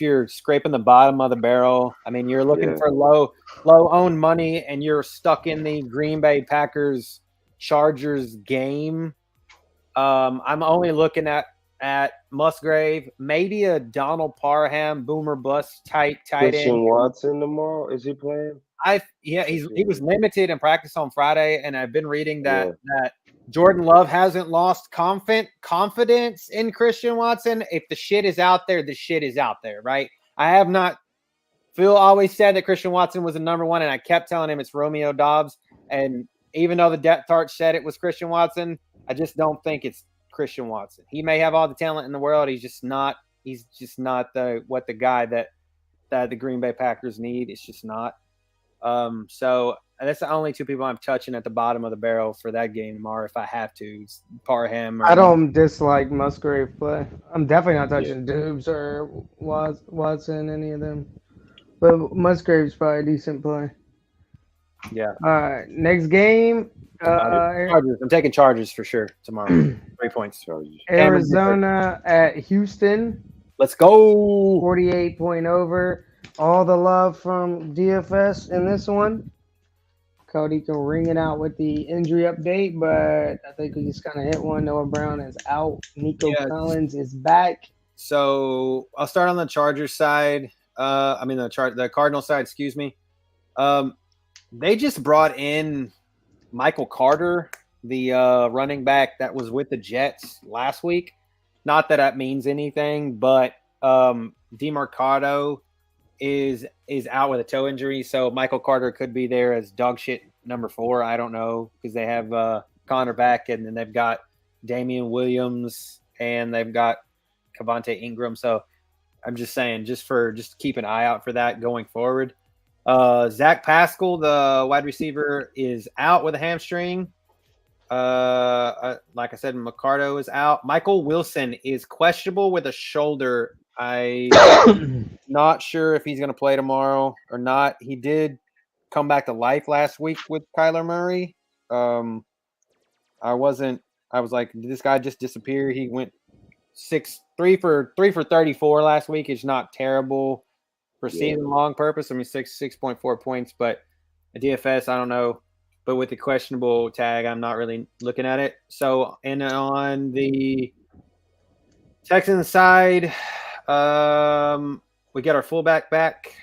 S2: you're scraping the bottom of the barrel, I mean, you're looking for low owned money, and you're stuck in the Green Bay Packers Chargers game. I'm only looking at Musgrave, maybe a Donald Parham boomer bust tight end.
S3: Christian Watson tomorrow, is he playing?
S2: He was limited in practice on Friday, and I've been reading that Jordan Love hasn't lost confidence in Christian Watson. If the shit is out there, the shit is out there, right? I have not. Phil always said that Christian Watson was the number one, and I kept telling him it's Romeo Doubs. And even though the depth chart said it was Christian Watson, I just don't think it's Christian Watson. He may have all the talent in the world. He's just not the guy that the Green Bay Packers need. It's just not. So that's the only two people I'm touching at the bottom of the barrel for that game tomorrow if I have to. It's Parham.
S1: I don't dislike Musgrave play. I'm definitely not touching Dubes or Watson, any of them. But Musgrave's probably a decent play.
S2: Yeah.
S1: All right. Next game.
S2: Chargers. I'm taking Chargers for sure tomorrow. 3 points.
S3: Chargers.
S1: Arizona at Houston.
S2: Let's go.
S1: 48 point over. All the love from DFS in this one. Cody can ring it out with the injury update, but I think we just kind of hit one. Noah Brown is out. Nico Collins is back.
S2: So I'll start on the Chargers side. The Cardinals side, excuse me. They just brought in Michael Carter, the running back that was with the Jets last week. Not that means anything, but DeMarcado is out with a toe injury, so Michael Carter could be there as dog shit number 4. I don't know, because they have Connor back, and then they've got Damian Williams, and they've got Cavante Ingram. So I'm just saying, just keep an eye out for that going forward. Zach Pascal, the wide receiver, is out with a hamstring. Like I said, McCardo is out. Michael Wilson is questionable with a shoulder. I'm not sure if he's going to play tomorrow or not. He did come back to life last week with Kyler Murray. I was like, did this guy just disappear? He went 3 for 34 last week. It's not terrible for season-long purpose. I mean, 6.4 points, but a DFS, I don't know. But with the questionable tag, I'm not really looking at it. So, and on the Texans side, we get our fullback back.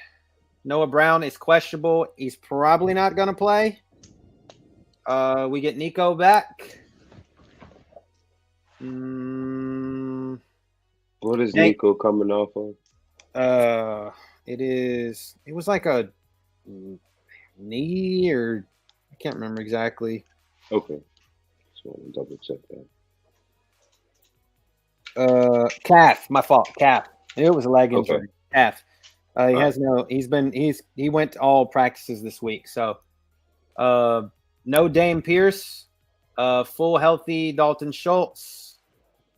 S2: Noah Brown is questionable. He's probably not going to play. We get Nico back.
S3: What is Nico coming off of?
S2: It was like a knee, or I can't remember exactly.
S3: Okay. Just want to double check
S2: that. Calf. My fault. Calf. It was a leg injury. Okay. Calf. He went to all practices this week. So, no Dame Pierce, full healthy Dalton Schultz,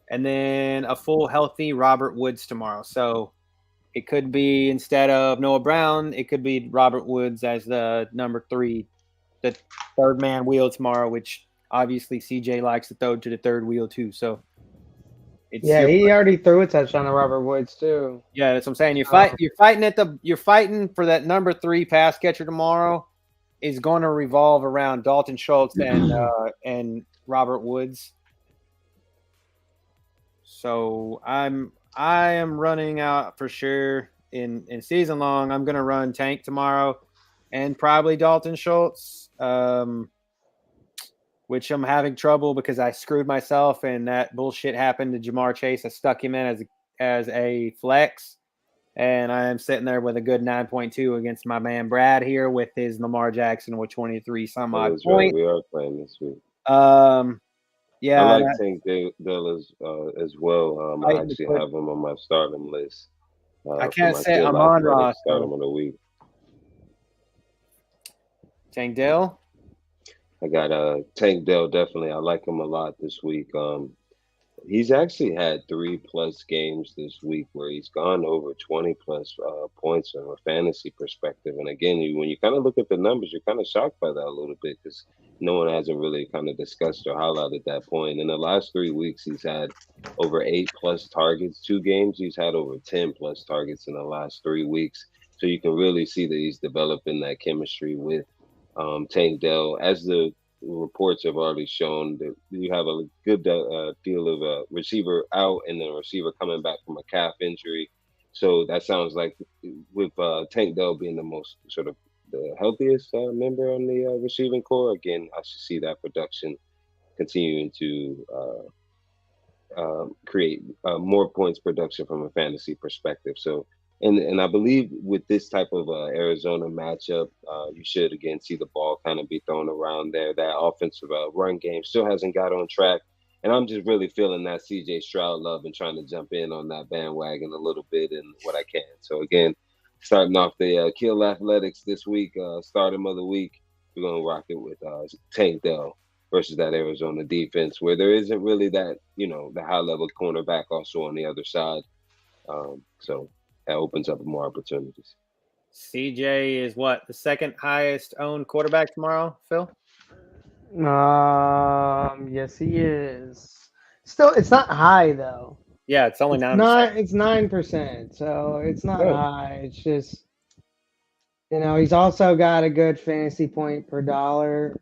S2: and then a full healthy Robert Woods tomorrow. So it could be, instead of Noah Brown, it could be Robert Woods as the number 3, the third man wheel tomorrow, which obviously CJ likes to throw to the third wheel too. So
S1: he already threw a touchdown to Robert Woods too.
S2: Yeah, that's what I'm saying. You're fighting for that number 3 pass catcher tomorrow is going to revolve around Dalton Schultz and Robert Woods. So I am running out for sure in season long. I'm going to run Tank tomorrow and probably Dalton Schultz, which I'm having trouble because I screwed myself and that bullshit happened to Jamar Chase. I stuck him in as a flex. And I am sitting there with a good 9.2 against my man Brad here with his Lamar Jackson with 23 some odd points. Right.
S3: We are playing this week.
S2: Yeah,
S3: I like Tank Dell as well. I actually have him on my stardom list.
S2: I can't say I'm on Ross.
S3: Stardom of the week.
S2: Tank Dell?
S3: I got Tank Dell, definitely. I like him a lot this week. He's actually had 3+ games this week where he's gone over 20+ points from a fantasy perspective. And again, when you kind of look at the numbers, you're kind of shocked by that a little bit because no one hasn't really kind of discussed or highlighted that point. In the last 3 weeks, he's had over 8+ targets. 2 games, he's had over 10+ targets in the last 3 weeks. So you can really see that he's developing that chemistry with Tank Dell. As the reports have already shown, that you have a good deal of a receiver out and then a receiver coming back from a calf injury. So that sounds like with Tank Dell being the most sort of the healthiest member on the receiving core, again, I should see that production continuing to create more points production from a fantasy perspective. So and I believe with this type of Arizona matchup, you should, again, see the ball kind of be thrown around there. That offensive run game still hasn't got on track. And I'm just really feeling that C.J. Stroud love and trying to jump in on that bandwagon a little bit and what I can. So, again, starting off the Kill Athletics this week, stardom of the week, we're going to rock it with Tank Dell versus that Arizona defense where there isn't really that, the high-level cornerback also on the other side. So that opens up more opportunities.
S2: CJ is what, the second highest owned quarterback tomorrow, Phil?
S1: Yes, he is. Still, it's not high though.
S2: Yeah, it's only 9%.
S1: It's 9%, so it's not high. It's just, he's also got a good fantasy point per dollar.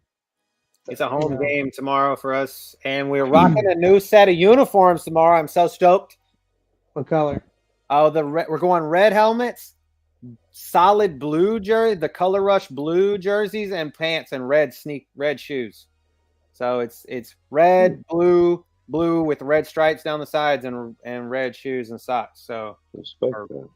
S2: It's a home game tomorrow for us, and we're rocking a new set of uniforms tomorrow. I'm so stoked.
S1: What color?
S2: Oh, we're going red helmets, solid blue jersey, the Color Rush blue jerseys, and pants, and red shoes. So it's red, blue with red stripes down the sides, and red shoes and socks. So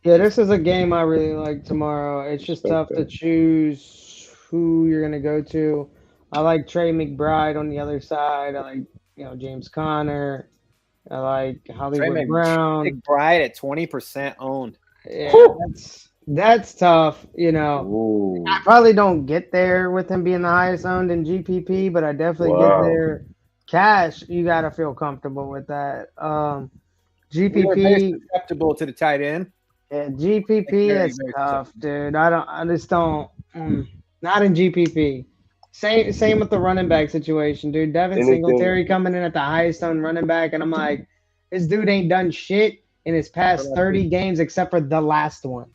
S1: this is a game I really like tomorrow. It's just tough to choose who you're gonna go to. I like Trey McBride on the other side. I like James Conner. I like Hollywood Brown.
S2: McBride at 20% owned.
S1: Yeah, that's tough. I probably don't get there with him being the highest owned in GPP, but I definitely get there. Cash, you got to feel comfortable with that. GPP
S2: susceptible to the tight end.
S1: Yeah, GPP is tough, dude. I just don't. Not in GPP. Same with the running back situation, dude. Devin Singletary coming in at the highest owned running back, and I'm like, this dude ain't done shit in his past 30 games except for the last one,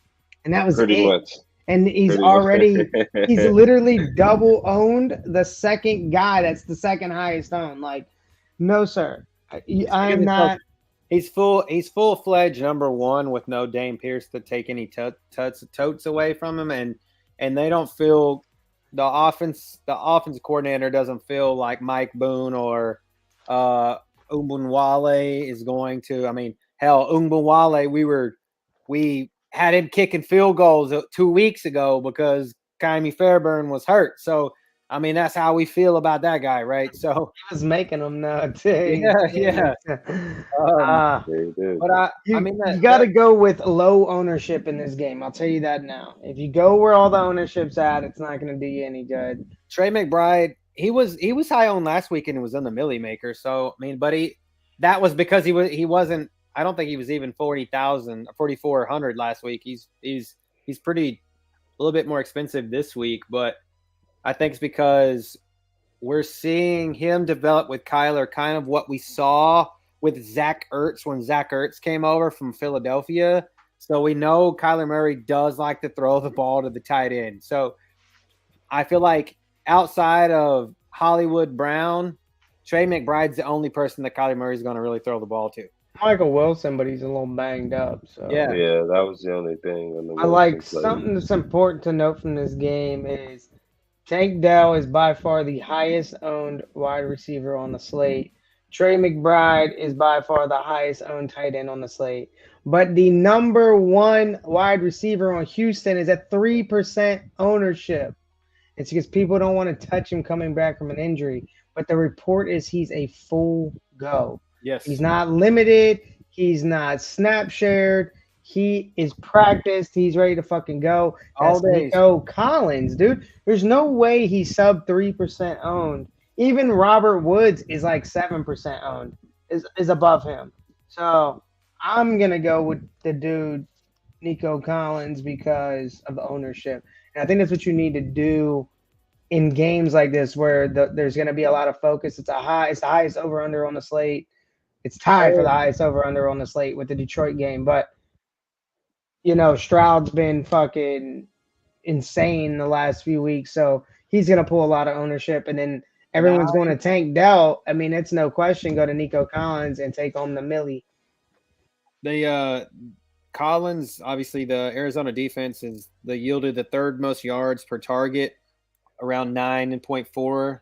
S1: and that was
S3: pretty much.
S1: And he's he's literally double owned the second guy that's the second highest owned. Like, no, sir, I'm not.
S2: He's full-fledged number one with no Dame Pierce to take any totes away from him, and they don't feel. The offensive coordinator doesn't feel like Mike Boone or Umbunwale is going to. I mean, hell, Umbunwale, we had him kicking field goals 2 weeks ago because Kaimi Fairburn was hurt. So, I mean, that's how we feel about that guy, right? So
S1: he was making them now too.
S2: Yeah. But you
S1: got to go with low ownership in this game. I'll tell you that now. If you go where all the ownership's at, it's not going to do you any good.
S2: Trey McBride, he was high on last week and was in the Millie Maker. So I mean, but that was because he wasn't. I don't think he was even 40,000, 4,400 last week. He's pretty a little bit more expensive this week, but I think it's because we're seeing him develop with Kyler, kind of what we saw with Zach Ertz when Zach Ertz came over from Philadelphia. So we know Kyler Murray does like to throw the ball to the tight end. So I feel like outside of Hollywood Brown, Trey McBride's the only person that Kyler Murray's going to really throw the ball to.
S1: Michael Wilson, but he's a little banged up. So
S3: yeah, that was the only thing.
S1: I like something that's important to note from this game is Tank Dell is by far the highest owned wide receiver on the slate. Trey McBride is by far the highest owned tight end on the slate. But the number one wide receiver on Houston is at 3% ownership. It's because people don't want to touch him coming back from an injury. But the report is he's a full go.
S2: Yes.
S1: He's not limited. He's not snap shared. He is practiced. He's ready to fucking go. That's Nico Collins, dude. There's no way he's sub 3% owned. Even Robert Woods is like 7% owned, is above him. So I'm going to go with the dude, Nico Collins, because of the ownership. And I think that's what you need to do in games like this where there's going to be a lot of focus. It's the highest over-under on the slate. It's tied for the highest over-under on the slate with the Detroit game. But, Stroud's been fucking insane the last few weeks. So he's going to pull a lot of ownership. And then everyone's going to tank Dell. I mean, it's no question. Go to Nico Collins and take home the millie.
S2: Collins, obviously, the Arizona defense they yielded the third most yards per target, around 9.4.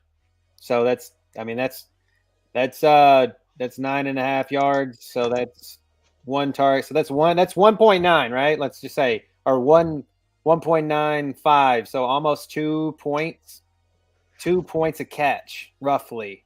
S2: So that's 9.5 yards. So that's one target. So that's 1.9, right? Let's just say, or 1.95. So almost 2 points. 2 points a catch, roughly.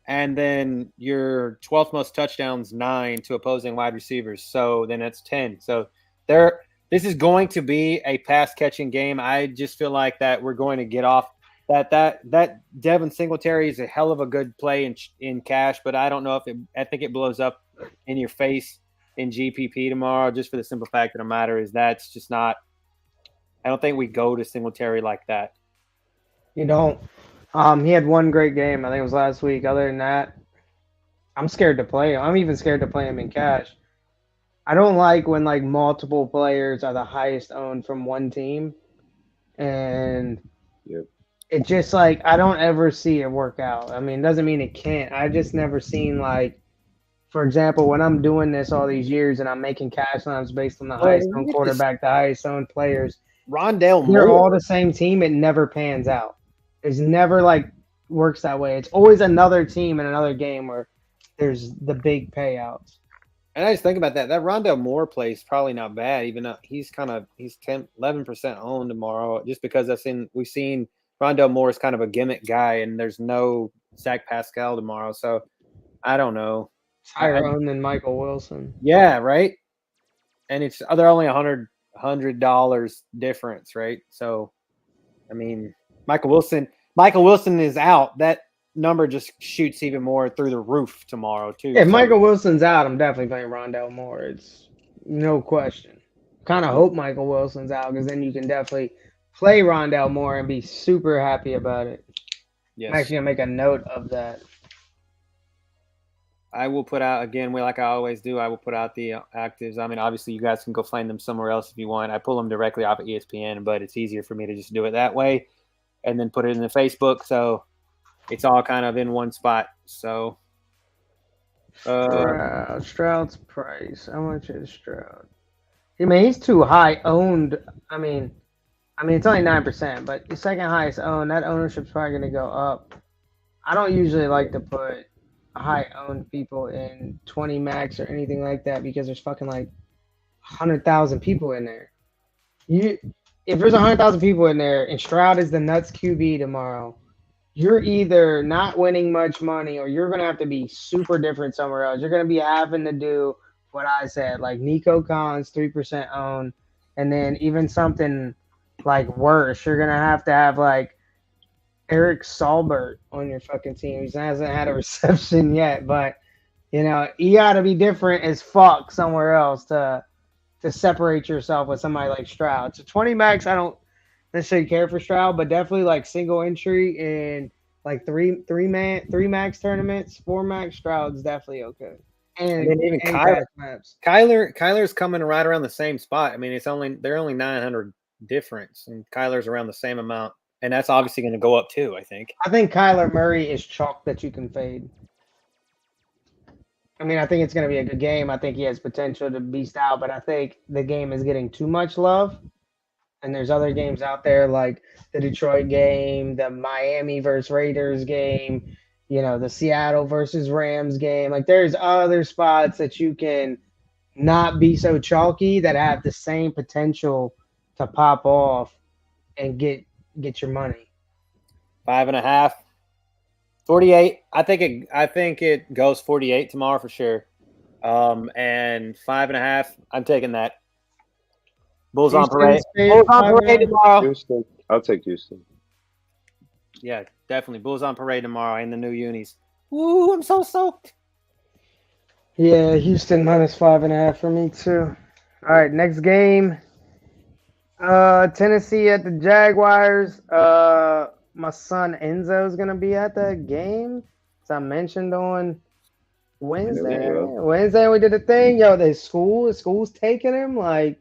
S2: And then your 12th most touchdowns, 9 to opposing wide receivers. So then that's 10. So this is going to be a pass-catching game. I just feel like that we're going to get off that Devin Singletary is a hell of a good play in cash, but I don't know I think it blows up in your face in GPP tomorrow, just for the simple fact of the matter is that's just not – I don't think we go to Singletary like that.
S1: You don't. He had one great game. I think it was last week. Other than that, I'm scared to play him. I'm even scared to play him in cash. I don't like when multiple players are the highest owned from one team, and it just I don't ever see it work out. I mean, it doesn't mean it can't. I just never seen for example, when I'm doing this all these years and I'm making cash lines based on the highest owned quarterback, the highest owned players.
S2: Rondale Moore.
S1: They're all the same team. It never pans out. It's never works that way. It's always another team in another game where there's the big payouts.
S2: And I just think about that. That Rondale Moore play is probably not bad, even though he's 11% owned tomorrow, just because we've seen Rondale Moore is kind of a gimmick guy, and there's no Zach Pascal tomorrow. So I don't know.
S1: Higher owned than Michael Wilson.
S2: Yeah, right. And they're only $100 difference, right? So, I mean, Michael Wilson is out. That number just shoots even more through the roof tomorrow, too.
S1: If Michael Wilson's out, I'm definitely playing Rondale Moore. It's no question. Kind of hope Michael Wilson's out because then you can definitely play Rondale Moore and be super happy about it. Yes. I'm actually going to make a note of that.
S2: I will put out, again, like I always do, I will put out the actives. I mean, obviously, you guys can go find them somewhere else if you want. I pull them directly off of ESPN, but it's easier for me to just do it that way and then put it in the Facebook. So it's all kind of in one spot. So
S1: Stroud's price. How much is Stroud? I mean, he's too high owned. I mean, it's only 9%, but the second highest owned, that ownership's probably going to go up. I don't usually like to put high-owned people in 20 max or anything like that because there's fucking 100,000 people in there. If there's 100,000 people in there and Stroud is the nuts QB tomorrow, you're either not winning much money or you're going to have to be super different somewhere else. You're going to be having to do what I said, like Nico Collins, 3% owned, and then even something worse. You're going to have Eric Saulbert on your fucking team. He hasn't had a reception yet, but you got to be different as fuck somewhere else to separate yourself with somebody like Stroud. So 20 max, I don't necessarily care for Stroud, but definitely single entry in three max tournaments, 4 max Stroud's definitely okay. And then even
S2: Kyler's coming right around the same spot. I mean, they're only 900 difference, and Kyler's around the same amount. And that's obviously going to go up too, I think.
S1: I think Kyler Murray is chalk that you can fade. I mean, I think it's going to be a good game. I think he has potential to beast out, but I think the game is getting too much love. And there's other games out there like the Detroit game, the Miami versus Raiders game, the Seattle versus Rams game. Like there's other spots that you can not be so chalky that have the same potential to pop off and get your money.
S2: 5.5. 48. I think it goes 48 tomorrow for sure. And 5.5. I'm taking that. Bulls on parade. Bulls on parade tomorrow.
S3: Houston. I'll take Houston.
S2: Yeah, definitely. Bulls on parade tomorrow in the new unis. Woo, I'm so stoked.
S1: Yeah, Houston minus 5.5 for me too. All right, next game. Tennessee at the Jaguars. My son Enzo is gonna be at that game. As I mentioned on Wednesday. Wednesday we did a thing. Yo, the school's taking him, like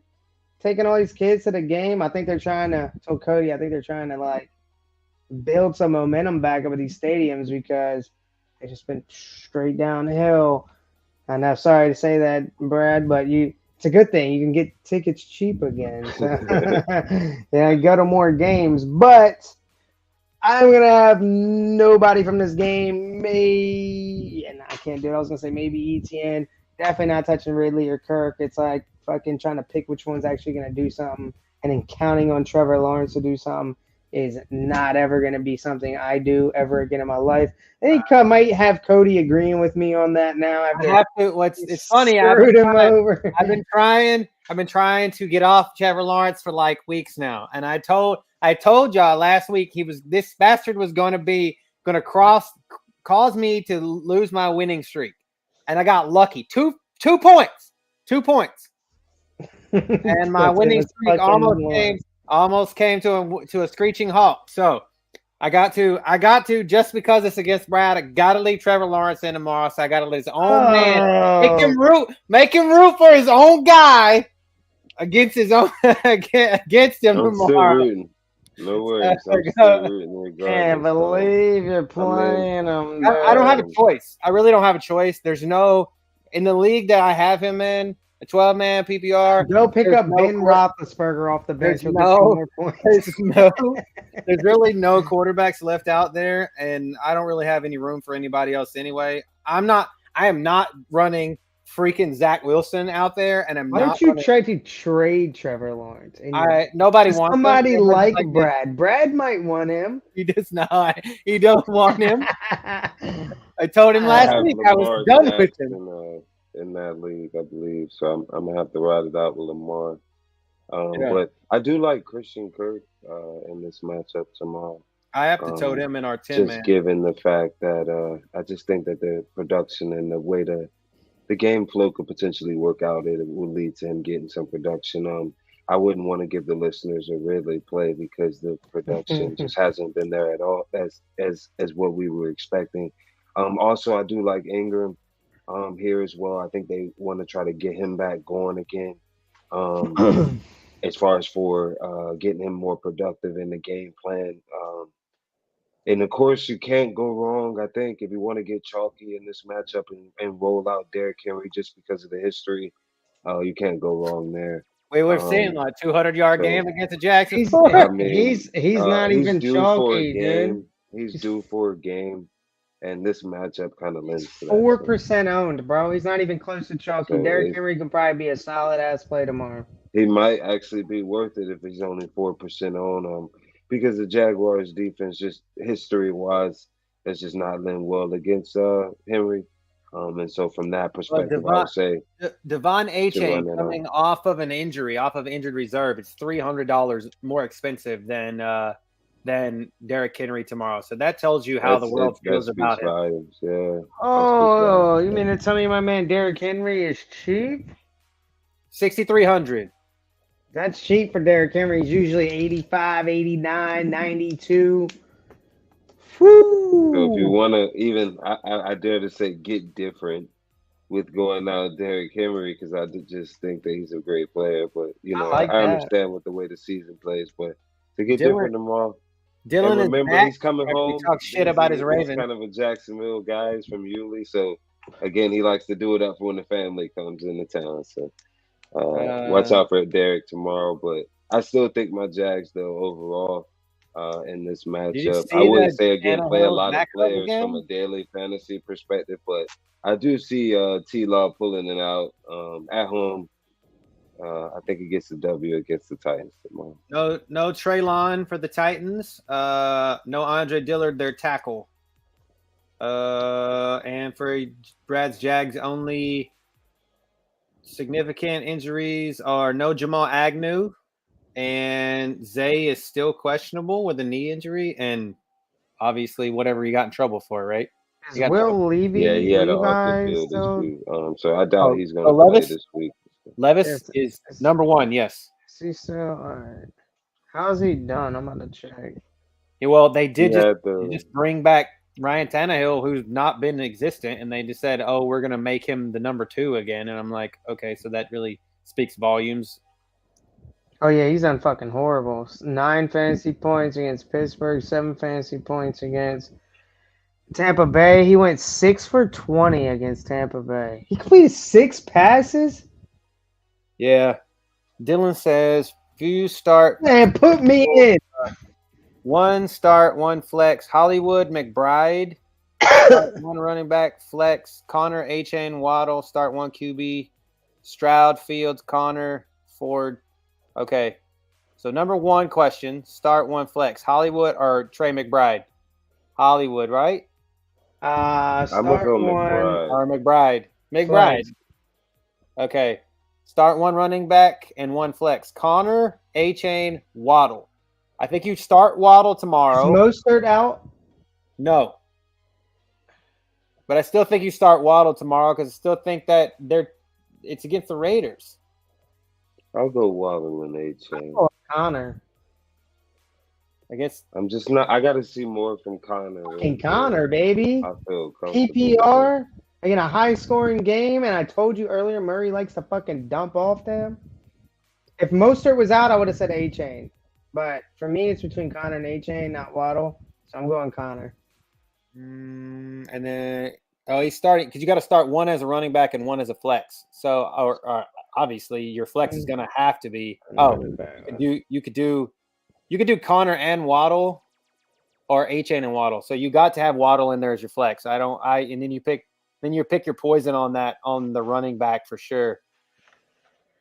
S1: taking all these kids to the game. I think they're trying to tell Cody, I think they're trying to like build some momentum back up at these stadiums because they just been straight downhill. And I'm sorry to say that, Brad, but it's a good thing. You can get tickets cheap again. So yeah, go to more games. But I'm going to have nobody from this game. And I can't do it. I was going to say maybe ETN. Definitely not touching Ridley or Kirk. It's like fucking trying to pick which one's actually going to do something. And then counting on Trevor Lawrence to do something is not ever going to be something I do ever again in my life. I think I might have Cody agreeing with me on that now.
S2: I have to. It's funny. I've been trying to get off Trevor Lawrence for like weeks now, and I told y'all last week this bastard was going to cause me to lose my winning streak, and I got lucky. Two points, and my winning streak almost came to a screeching halt. So I got to just because it's against Brad, I got to leave Trevor Lawrence in tomorrow. So I got to let his own man make him root for his own guy against his own against him tomorrow.
S3: No worries. I'm still rooting.
S1: Can't believe you're playing him.
S2: I don't have a choice. I really don't have a choice. There's no in the league that I have him in. A 12-man PPR.
S1: Go pick up Ben Roethlisberger off the bench.
S2: There's really no quarterbacks left out there, and I don't really have any room for anybody else anyway. I am not running freaking Zach Wilson out there, and
S1: Why don't you try to trade Trevor Lawrence?
S2: Nobody wants
S1: somebody like Brad. Brad might want him.
S2: He does not. He don't want him. I told him last week I was done with him.
S3: In that league, I believe. So I'm gonna have to ride it out with Lamar. But I do like Christian Kirk in this matchup tomorrow.
S2: I have to tote him in our 10-man.
S3: Just given the fact that I just think that the production and the way the game flow could potentially work out, it will lead to him getting some production. I wouldn't want to give the listeners a Ridley play because the production just hasn't been there at all as what we were expecting. Also, I do like Ingram. Here as well. I think they want to try to get him back going again. As far as for getting him more productive in the game plan. And of course, you can't go wrong. I think if you want to get chalky in this matchup and roll out Derrick Henry just because of the history, you can't go wrong there.
S2: We were seeing like 200-yard game against the Jacksons.
S1: He's not even chalky, dude.
S3: He's due for a game. And this matchup kind of lends to that.
S1: 4% owned, bro. He's not even close to chalky. So Derrick Henry can probably be a solid ass play tomorrow.
S3: He might actually be worth it if he's only 4% owned. Because the Jaguars defense, just history wise, has just not been well against Henry. And so from that perspective, I would say
S2: Devon A-Chain coming off of an injury, off of injured reserve, it's $300 more expensive than Derrick Henry tomorrow. So that tells you how the world feels about him.
S3: Yeah.
S1: Oh, you mean to tell me my man Derrick Henry is cheap?
S2: 6,300.
S1: That's cheap for Derrick Henry. He's usually 85, 89, 92. Woo!
S3: So if you want to even, I dare to say, get different with going out Derrick Henry because I just think that he's a great player. But, I understand with the way the season plays. But to get different tomorrow,
S2: Dylan
S3: and remember, he's coming home.
S2: He talks shit about his Ravens.
S3: He's kind of a Jacksonville guy. He's from Yulee. So, again, he likes to do it up when the family comes into town. So, watch out for Derek tomorrow. But I still think my Jags, though, overall, in this matchup. I wouldn't say again play a lot of players from a daily fantasy perspective, but I do see T-Law pulling it out at home. I think he gets the W against the Titans tomorrow.
S2: No Treylon for the Titans. No Andre Dillard, their tackle. And for Brad's Jags, only significant injuries are no Jamal Agnew, and Zay is still questionable with a knee injury, and obviously whatever he got in trouble for, right?
S1: Will Levy?
S3: Yeah, he had an off the field this week. So I doubt he's going to play this week.
S2: Levis is number one, yes.
S1: Is he still? All right. How's he done? I'm going to check.
S2: Yeah, well, they did just bring back Ryan Tannehill, who's not been existent, and they just said, oh, we're going to make him the number 2 again. And I'm like, okay, so that really speaks volumes.
S1: Oh, yeah, he's done fucking horrible. 9 fantasy points against Pittsburgh, 7 fantasy points against Tampa Bay. He went 6 for 20 against Tampa Bay. He completed 6 passes?
S2: Yeah. Dylan says, few start.
S1: Man, put me in.
S2: 1 start, 1 flex. Hollywood, McBride. 1 running back, flex. Connor, A-Chain, Waddle. Start 1 QB. Stroud, Fields, Connor, Ford. Okay. So number 1 question, start 1 flex. Hollywood or Trey McBride? Hollywood, right?
S3: I'm going to go McBride.
S2: Or McBride. McBride. Okay. Start 1 running back and 1 flex. Connor, A-Chain, Waddle. I think you start Waddle tomorrow.
S1: Is Mostert out?
S2: No. But I still think you start Waddle tomorrow because I still think that it's against the Raiders.
S3: I'll go Waddle and A-Chain.
S1: Oh, Connor.
S2: I guess
S3: I'm just not. I got to see more from Connor.
S1: Fucking Connor, baby.
S3: I feel comfortable.
S1: PPR in a high-scoring game, and I told you earlier Murray likes to fucking dump off them. If Mostert was out, I would have said A-Chain. But for me, it's between Connor and A-Chain, not Waddle. So I'm going Connor.
S2: And then he's starting because you got to start 1 as a running back and 1 as a flex. So, or obviously your flex is going to have to be. You could do Connor and Waddle, or A-Chain and Waddle. So you got to have Waddle in there as your flex. And then you pick your poison on the running back for sure.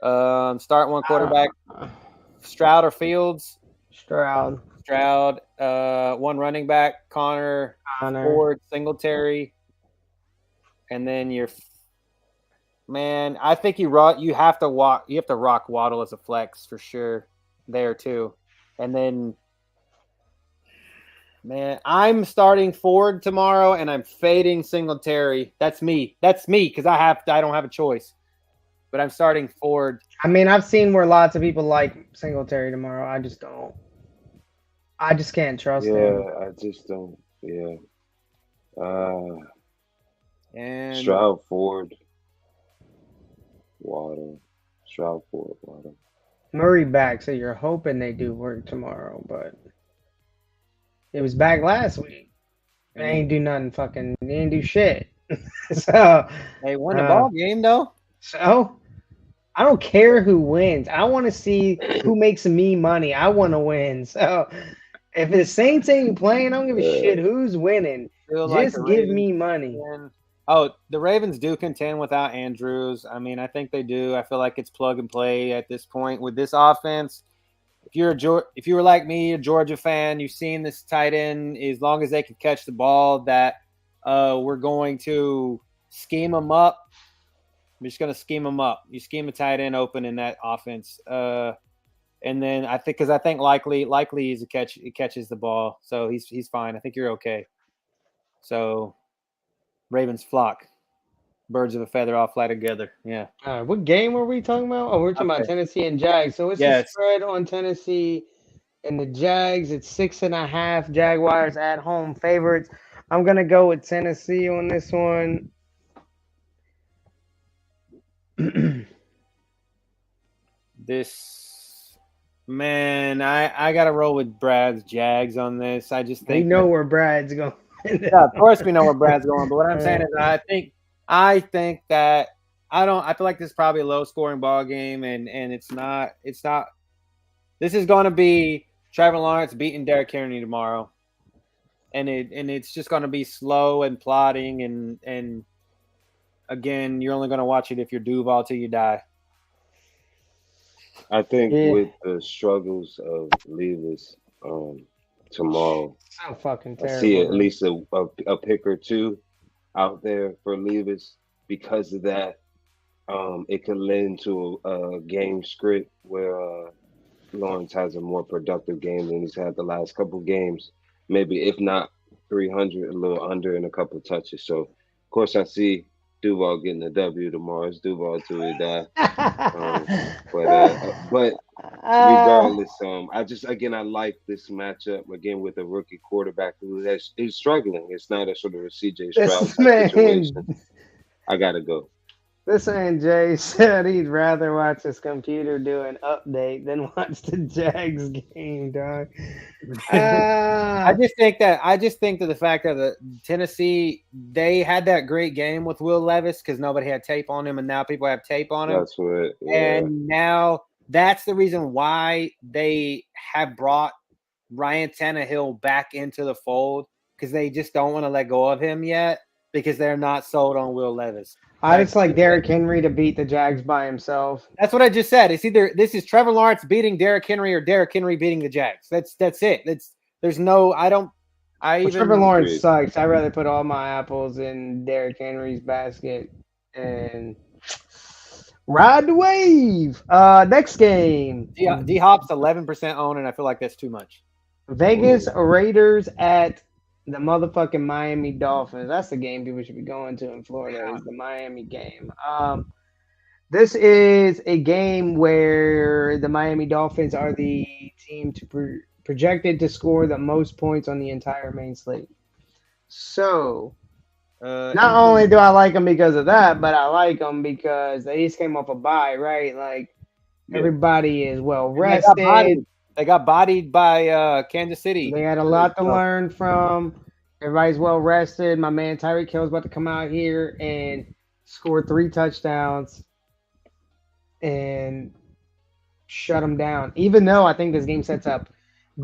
S2: Start 1 quarterback. Stroud or Fields?
S1: Stroud.
S2: 1 running back. Connor. Ford, Singletary. And then I think you have to rock Waddle as a flex for sure there too. And then I'm starting Ford tomorrow and I'm fading Singletary. That's me because I don't have a choice. But I'm starting Ford.
S1: I mean, I've seen where lots of people like Singletary tomorrow. I just don't. I just can't trust him.
S3: Yeah, I just don't. Yeah.
S2: And
S3: Stroud, Ford, Waddle. Stroud, Ford, Waddle.
S1: Murray back, so you're hoping they do work tomorrow, but it was back last week. They ain't do nothing fucking. They ain't do shit. So
S2: they won the ball game though.
S1: So I don't care who wins. I want to see who makes me money. I want to win. So if the Saints ain't playing, I don't give a shit who's winning. Just give me money.
S2: The Ravens do contend without Andrews. I mean, I think they do. I feel like it's plug and play at this point with this offense. If you were like me, a Georgia fan, you've seen this tight end. As long as they can catch the ball, that we're going to scheme them up. I'm just going to scheme them up. You scheme a tight end open in that offense, and then I think likely is he catches the ball, so he's fine. I think you're okay. So. Ravens flock. Birds of a feather all fly together. Yeah.
S1: What game were we talking about? Oh, we're talking about Tennessee and Jags. So it's the spread on Tennessee and the Jags. It's 6.5. Jaguars at home favorites. I'm going to go with Tennessee on this one.
S2: I got to roll with Brad's Jags on this. I just think
S1: we know where Brad's going.
S2: Yeah, of course we know where Brad's going, but what I'm saying is I think that I feel like this is probably a low scoring ball game and it's not this is going to be Trevor Lawrence beating Derrick Henry tomorrow, and it's just going to be slow and plodding, and again, you're only going to watch it if you're Duval till you die.
S3: I think with the struggles of Levis tomorrow,
S1: so fucking terrible.
S3: I see at least a pick or two out there for Levis. Because of that, it could lend to a game script where Lawrence has a more productive game than he's had the last couple games. Maybe if not 300, a little under and a couple touches. So, of course, I see Duval getting a W tomorrow. It's Duval till he die. But regardless, I like this matchup again with a rookie quarterback who is struggling. It's not a sort of a CJ Stroud situation. I gotta go.
S1: This man Jay said he'd rather watch his computer do an update than watch the Jags game, dog.
S2: I just think that the fact that the Tennessee, they had that great game with Will Levis because nobody had tape on him, and now people have tape on him.
S3: That's what. Yeah.
S2: And now that's the reason why they have brought Ryan Tannehill back into the fold because they just don't want to let go of him yet because they're not sold on Will Levis.
S1: I just like Derrick Henry to beat the Jags by himself.
S2: That's what I just said. It's either this is Trevor Lawrence beating Derrick Henry or Derrick Henry beating the Jags. That's it. Trevor
S1: Lawrence sucks. I'd rather put all my apples in Derrick Henry's basket and ride the wave. Next game.
S2: D Hop's 11% owned, and I feel like that's too much.
S1: Vegas Raiders at the motherfucking Miami Dolphins. That's the game people should be going to in Florida. Is the Miami game. This is a game where the Miami Dolphins are the team projected to score the most points on the entire main slate. So, not only do I like them because of that, but I like them because they just came off a bye, right? Like, everybody is well rested.
S2: They got bodied by Kansas City.
S1: They had a lot to learn from. Everybody's well rested. My man Tyreek Hill's about to come out here and score 3 touchdowns and shut them down. Even though I think this game sets up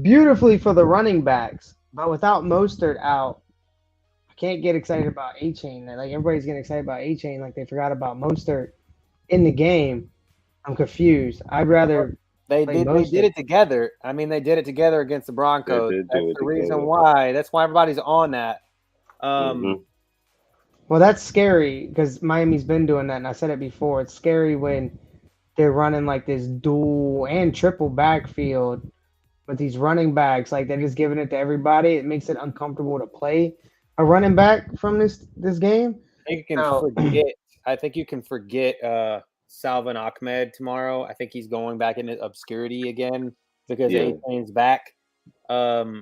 S1: beautifully for the running backs, but without Mostert out, I can't get excited about A-Chain. Like everybody's getting excited about A-Chain, like they forgot about Mostert in the game. I'm confused. I'd rather.
S2: They did it together. I mean, they did it together against the Broncos. That's the reason why. That's why everybody's on that.
S1: Well, that's scary because Miami's been doing that, and I said it before. It's scary when they're running like this dual and triple backfield with these running backs. Like they're just giving it to everybody. It makes it uncomfortable to play a running back from this game.
S2: I think you can forget Salvin Ahmed tomorrow. I think he's going back into obscurity again because A-Chain's back. I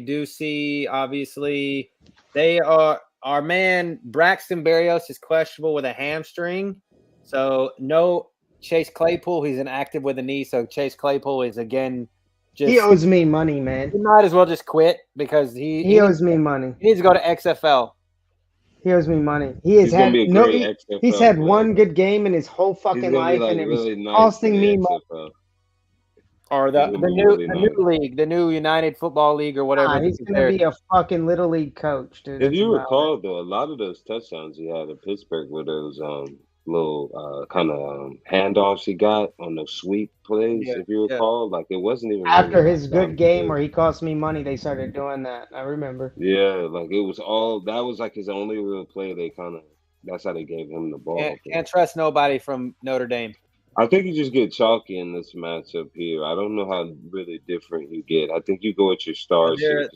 S2: do see, obviously, our man Braxton Berrios is questionable with a hamstring. So no Chase Claypool. He's inactive with a knee. So Chase Claypool is again
S1: he owes me money, man.
S2: He might as well just quit because he
S1: owes me money.
S2: He needs to go to XFL.
S1: He owes me money. He's had one good game in his whole fucking life, and it was costing me money.
S2: Or the new league, the new United Football League or whatever.
S1: He's going to be a fucking little league coach, dude.
S3: If you recall, though, a lot of those touchdowns he had at Pittsburgh were those little kind of handoffs he got on those sweep plays, if you recall. Like, it wasn't even
S1: after his good game where he cost me money, they started doing that. I remember.
S3: Yeah, like it was that was like his only real play. That's how they gave him the ball.
S2: Can't trust nobody from Notre Dame.
S3: I think you just get chalky in this matchup here. I don't know how really different you get. I think you go with your stars.
S1: I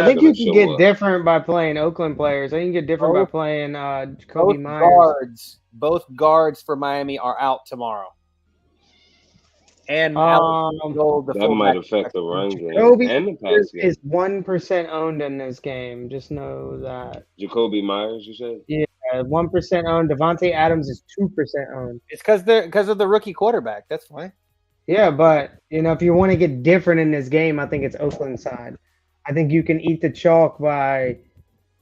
S1: think you can get different by playing Oakland players. I think you can get different by playing Kobe Myers.
S2: Both guards for Miami are out tomorrow. And
S3: that might affect the run game
S1: Jacoby
S3: and the pass game.
S1: Is 1% owned in this game. Just know that.
S3: Jacoby Myers, you said?
S1: Yeah. 1% owned. Devontae Adams is 2% owned.
S2: It's because of the rookie quarterback. That's why.
S1: Yeah, but if you want to get different in this game, I think it's Oakland side. I think you can eat the chalk by,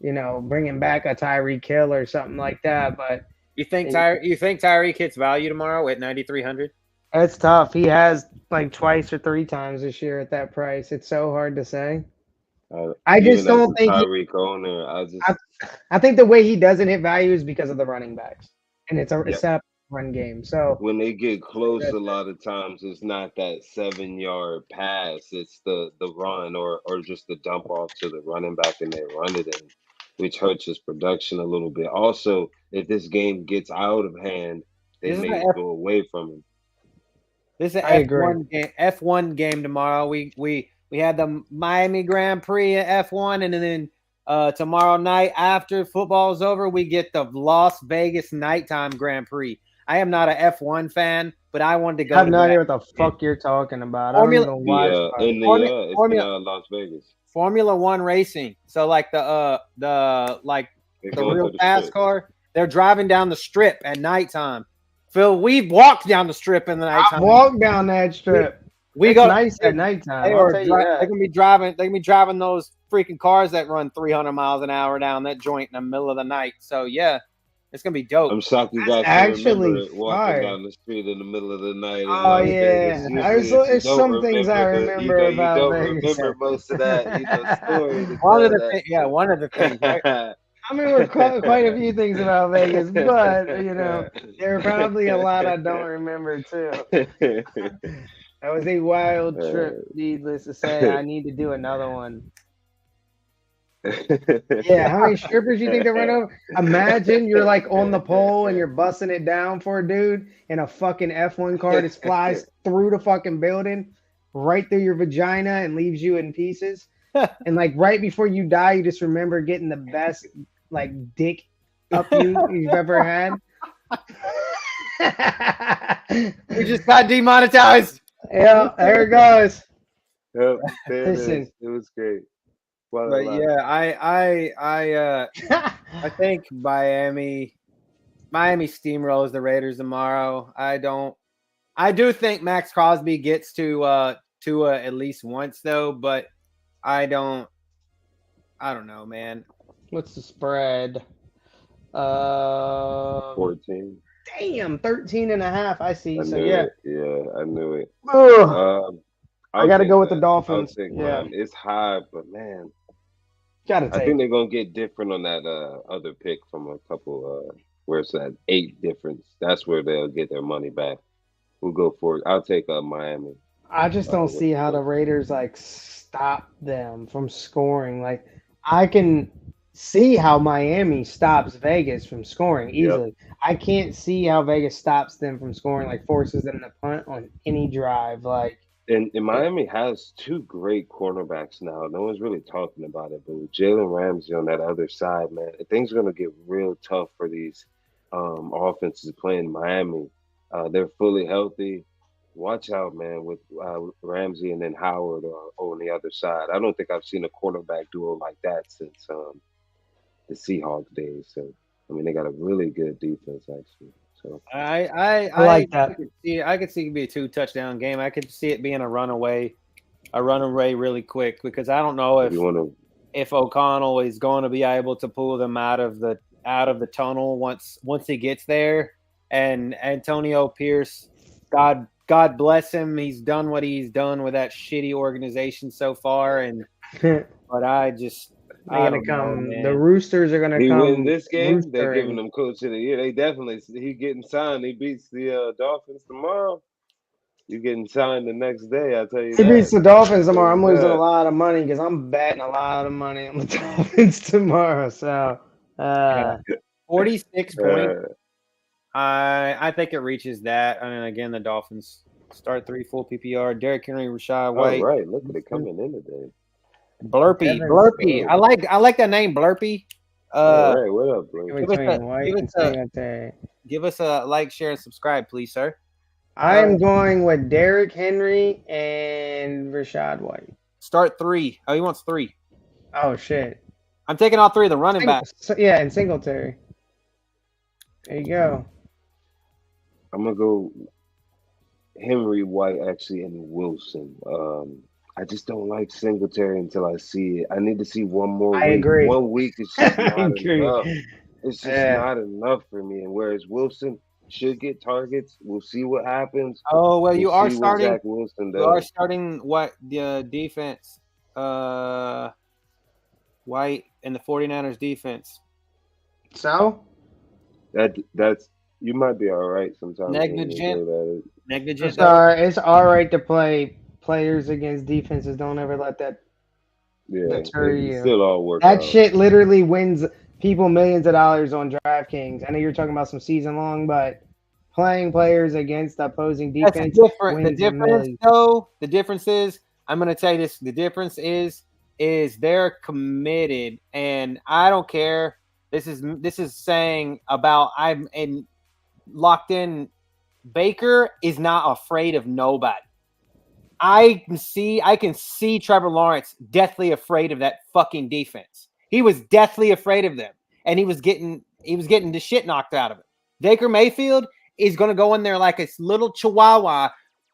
S1: bringing back a Tyreek Hill or something like that. But
S2: you think Tyreek hits value tomorrow at 9,300?
S1: It's tough. He has like twice or 3 times this year at that price. It's so hard to say. I just
S3: Even as
S1: don't
S3: a
S1: think
S3: Tyreek owner,
S1: I think the way he doesn't hit value is because of the running backs, and it's
S3: yeah.
S1: a run game. So
S3: When they get close, a lot of times it's not that 7-yard pass; it's the run or just the dump off to the running back and they run it in, which hurts his production a little bit. Also, if this game gets out of hand, they may go away from him.
S2: This is an F1 game. F1 game tomorrow. We had the Miami Grand Prix at F1, and then tomorrow night after football's over, we get the Las Vegas nighttime Grand Prix. I am not an F1 fan, but I wanted to go.
S1: I have no idea what the fuck you're talking about. I don't even watch.
S3: It's in Las Vegas.
S2: Formula One racing. So like the real fast car, they're driving down the strip at nighttime. Phil, we've walked down the strip in the nighttime.
S1: I walked down that strip.
S2: We go
S1: nice at nighttime.
S2: They're gonna be driving those freaking cars that run 300 miles an hour down that joint in the middle of the night. So yeah, it's gonna be dope.
S3: I'm shocked you guys actually walking down the street in the middle of the night.
S1: Oh yeah, there's some things I remember about
S3: Vegas. You don't remember most of that story.
S2: One of the things. Right?
S1: I remember quite a few things about Vegas, but there are probably a lot I don't remember too. That was a wild trip, needless to say. I need to do another one. Yeah, how many strippers you think they run over? Imagine you're like on the pole and you're busting it down for a dude in a fucking F1 car that flies through the fucking building, right through your vagina and leaves you in pieces. And like right before you die, you just remember getting the best like dick up you've ever had.
S2: We just got demonetized.
S1: Yeah, there it goes.
S3: Yep, listen, it was great.
S2: But yeah, I think Miami steamrolls the Raiders tomorrow. I do think Max Crosby gets to Tua at least once though, but I don't know, man.
S1: What's the spread?
S3: 14.
S1: Damn, 13.5. I see.
S3: I knew it.
S1: I got to go with the Dolphins.
S3: It's high, but man,
S1: I
S3: think they're gonna get different on that other pick from a couple. Where it's at 8 difference. That's where they'll get their money back. We'll go for it. I'll take Miami.
S1: I just don't see how the Raiders like stop them from scoring. Like I can see how Miami stops Vegas from scoring easily. Yep. I can't see how Vegas stops them from scoring, like forces them to punt on any drive. Like,
S3: and Miami has 2 great cornerbacks now. No one's really talking about it, but with Jalen Ramsey on that other side, man, things are going to get real tough for these offenses playing Miami. They're fully healthy. Watch out, man, with Ramsey and then Howard on the other side. I don't think I've seen a quarterback duo like that since the Seahawks days. So, I mean, they got a really good defense, actually. So
S2: I like that. I could see it be a 2-touchdown game. I could see it being a runaway really quick because I don't know if O'Connell is going to be able to pull them out of the tunnel once he gets there. And Antonio Pierce, God bless him, he's done what he's done with that shitty organization so far. And but
S1: the Roosters are gonna come.
S3: He win this game. They're giving him Coach of the Year. They definitely. He getting signed. He beats the Dolphins tomorrow. You getting signed the next day. I tell you.
S1: He beats the Dolphins tomorrow. I'm losing a lot of money because I'm betting a lot of money on the Dolphins tomorrow. So
S2: 46 points. I think it reaches that. I mean, again, the Dolphins start 3 full PPR. Derrick Henry, Rashad White.
S3: Oh, right. Look at it coming in today.
S2: Blurpy. I like that name, Blurpy.
S3: All right, what up, Blurpy?
S2: Give us a like, share, and subscribe, please, sir.
S1: I am going with Derrick Henry and Rashad White.
S2: Start 3. Oh, he wants 3.
S1: Oh shit!
S2: I'm taking all 3 of the running backs.
S1: Yeah, and Singletary. There you go.
S3: I'm gonna go Henry, White, actually, and Wilson. I just don't like Singletary until I see it. I need to see one more week.
S1: I agree.
S3: 1 week is just not enough. It's just not enough for me. And whereas Wilson, should get targets. We'll see what happens.
S2: Oh well,
S3: we'll
S2: you are
S3: see
S2: starting.
S3: What Zach Wilson does.
S2: You are starting what the defense, White and the 49ers defense.
S1: So
S3: that's you might be all right sometimes.
S2: Negligent.
S1: It's all right to play players against defenses. Don't ever let that deter you.
S3: Still all work
S1: that
S3: out.
S1: Shit literally wins people millions of dollars on DraftKings. I know you're talking about some season long, but playing players against opposing defense
S2: different.
S1: wins
S2: The difference, though, the difference is I'm going to tell you this. The difference is they're committed, and I don't care. This is saying about I'm in locked in. Baker is not afraid of nobody. I can see Trevor Lawrence deathly afraid of that fucking defense. He was deathly afraid of them, and he was getting the shit knocked out of him. Baker Mayfield is going to go in there like a little chihuahua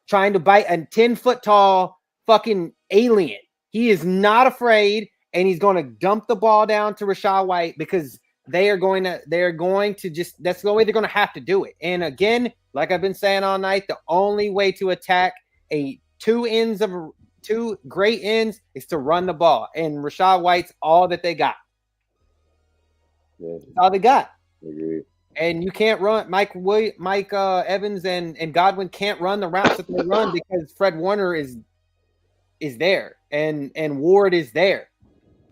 S2: trying to bite a 10-foot tall fucking alien. He is not afraid, and he's going to dump the ball down to Rachaad White because they're going to just, that's the way they're going to have to do it. And again, like I've been saying all night, the only way to attack two great ends is to run the ball. And Rachaad White's all that they got.
S3: Yeah.
S2: That's all they got.
S3: Agreed.
S2: And you can't run Mike Evans and Godwin can't run the routes that they run because Fred Warner is there and Ward is there.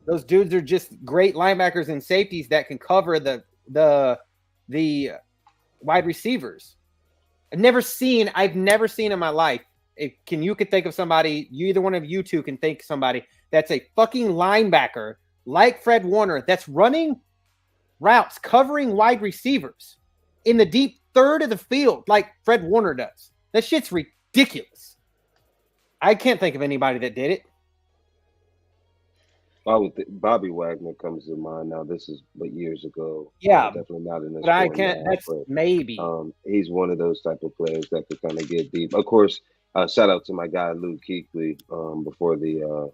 S2: Those dudes are just great linebackers and safeties that can cover the wide receivers. I've never seen in my life. You could think of somebody, either one of you two can think of somebody that's a fucking linebacker like Fred Warner that's running routes, covering wide receivers in the deep third of the field like Fred Warner does. That shit's ridiculous. I can't think of anybody that did it.
S3: Bobby Wagner comes to mind now. This is years ago.
S2: Yeah,
S3: definitely not in this.
S2: But I can't. Maybe.
S3: He's one of those type of players that could kind of get deep. Of course, shout out to my guy Luke Kuechly. Before the,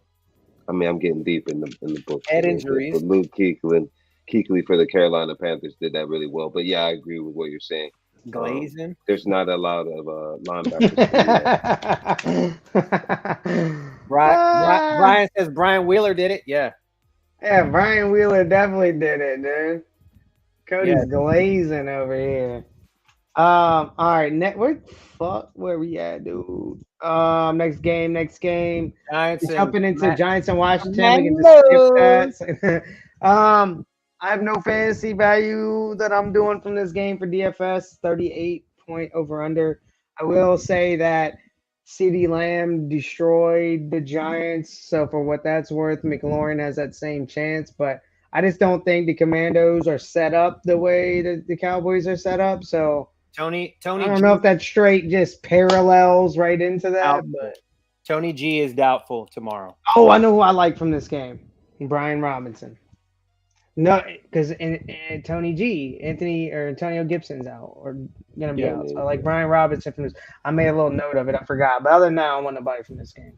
S3: I'm getting deep in the book.
S2: Head injuries.
S3: But Luke Kuechly for the Carolina Panthers did that really well. But yeah, I agree with what you're saying.
S2: Glazing.
S3: There's not a lot of linebackers.
S2: Brian says Brian Wheeler did it. Yeah.
S1: Yeah, Brian Wheeler definitely did it, dude. Cody's glazing over here. All right, where we at, dude? Next game.
S2: Giants
S1: jumping into Giants and Washington. We can just skip that. I have no fantasy value that I'm doing from this game for DFS. 38-point over/under. I will say that CeeDee Lamb destroyed the Giants, so for what that's worth, McLaurin has that same chance. But I just don't think the Commandos are set up the way that the Cowboys are set up. So
S2: Tony,
S1: I don't know if that straight just parallels right into that. But
S2: Tony G is doubtful tomorrow.
S1: Oh, I know who I like from this game: Brian Robinson. No, because Antonio Gibson's out or gonna be out. So I like Brian Robinson from this. I made a little note of it. I forgot. But other than that, I want nobody from this game.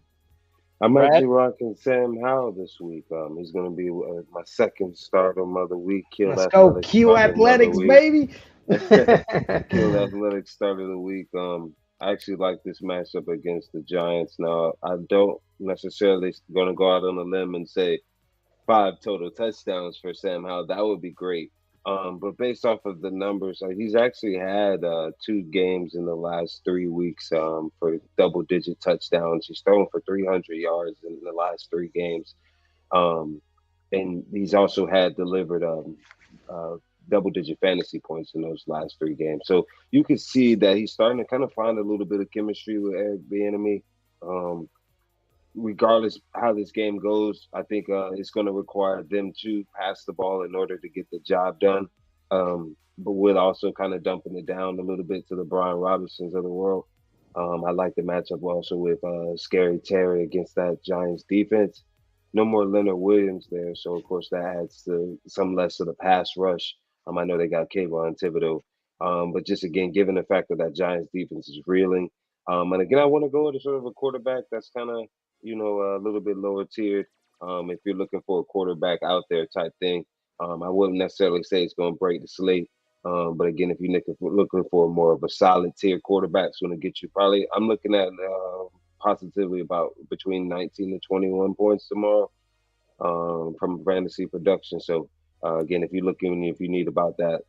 S3: I'm actually rocking Sam Howell this week. He's gonna be my second start of the week.
S1: Let's go Q Athletics, baby.
S3: Q Athletics start of the week. I actually like this matchup against the Giants. Now I don't necessarily gonna go out on a limb and say 5 total touchdowns for Sam Howell. That would be great. But based off of the numbers, he's actually had 2 games in the last 3 weeks for double-digit touchdowns. He's thrown for 300 yards in the last 3 games. And he's also had delivered double-digit fantasy points in those last 3 games. So you can see that he's starting to kind of find a little bit of chemistry with Eric Bieniemy. Regardless how this game goes, I think it's going to require them to pass the ball in order to get the job done. But with also kind of dumping it down a little bit to the Brian Robinsons of the world. I like the matchup also with Scary Terry against that Giants defense. No more Leonard Williams there, so of course that adds to some less of the pass rush. I know they got Kayvon Thibodeau, but just again, given the fact that Giants defense is reeling, and again, I want to go to sort of a quarterback that's kind of a little bit lower tiered. If you're looking for a quarterback out there type thing, I wouldn't necessarily say it's going to break the slate. But again, if you're looking for more of a solid tier quarterback, it's going to get you probably. I'm looking at positively about between 19 and 21 points tomorrow from fantasy production. So again, if you need about that,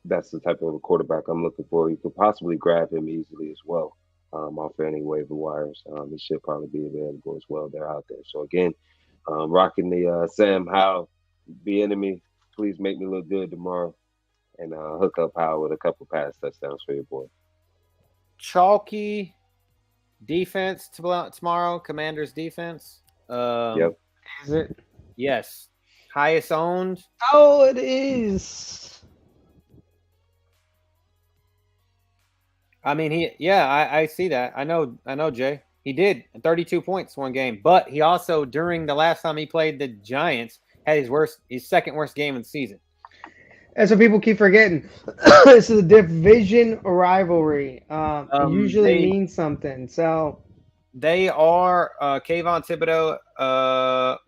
S3: that's the type of a quarterback I'm looking for. You could possibly grab him easily as well off any waiver wires. He should probably be available as well. They're out there. So again, rocking the Sam Howell, the enemy. Please make me look good tomorrow, and hook up Howell with a couple pass touchdowns for your boy.
S2: Chalky defense tomorrow. Commanders defense.
S3: Yep.
S1: Is it?
S2: Yes. Highest owned.
S1: Oh, it is.
S2: I mean, I see that. I know, Jay. He did 32 points one game, but he also, during the last time he played the Giants, had his second worst game of the season.
S1: That's what people keep forgetting. This is a division rivalry. It usually means something. So
S2: they are Kayvon Thibodeau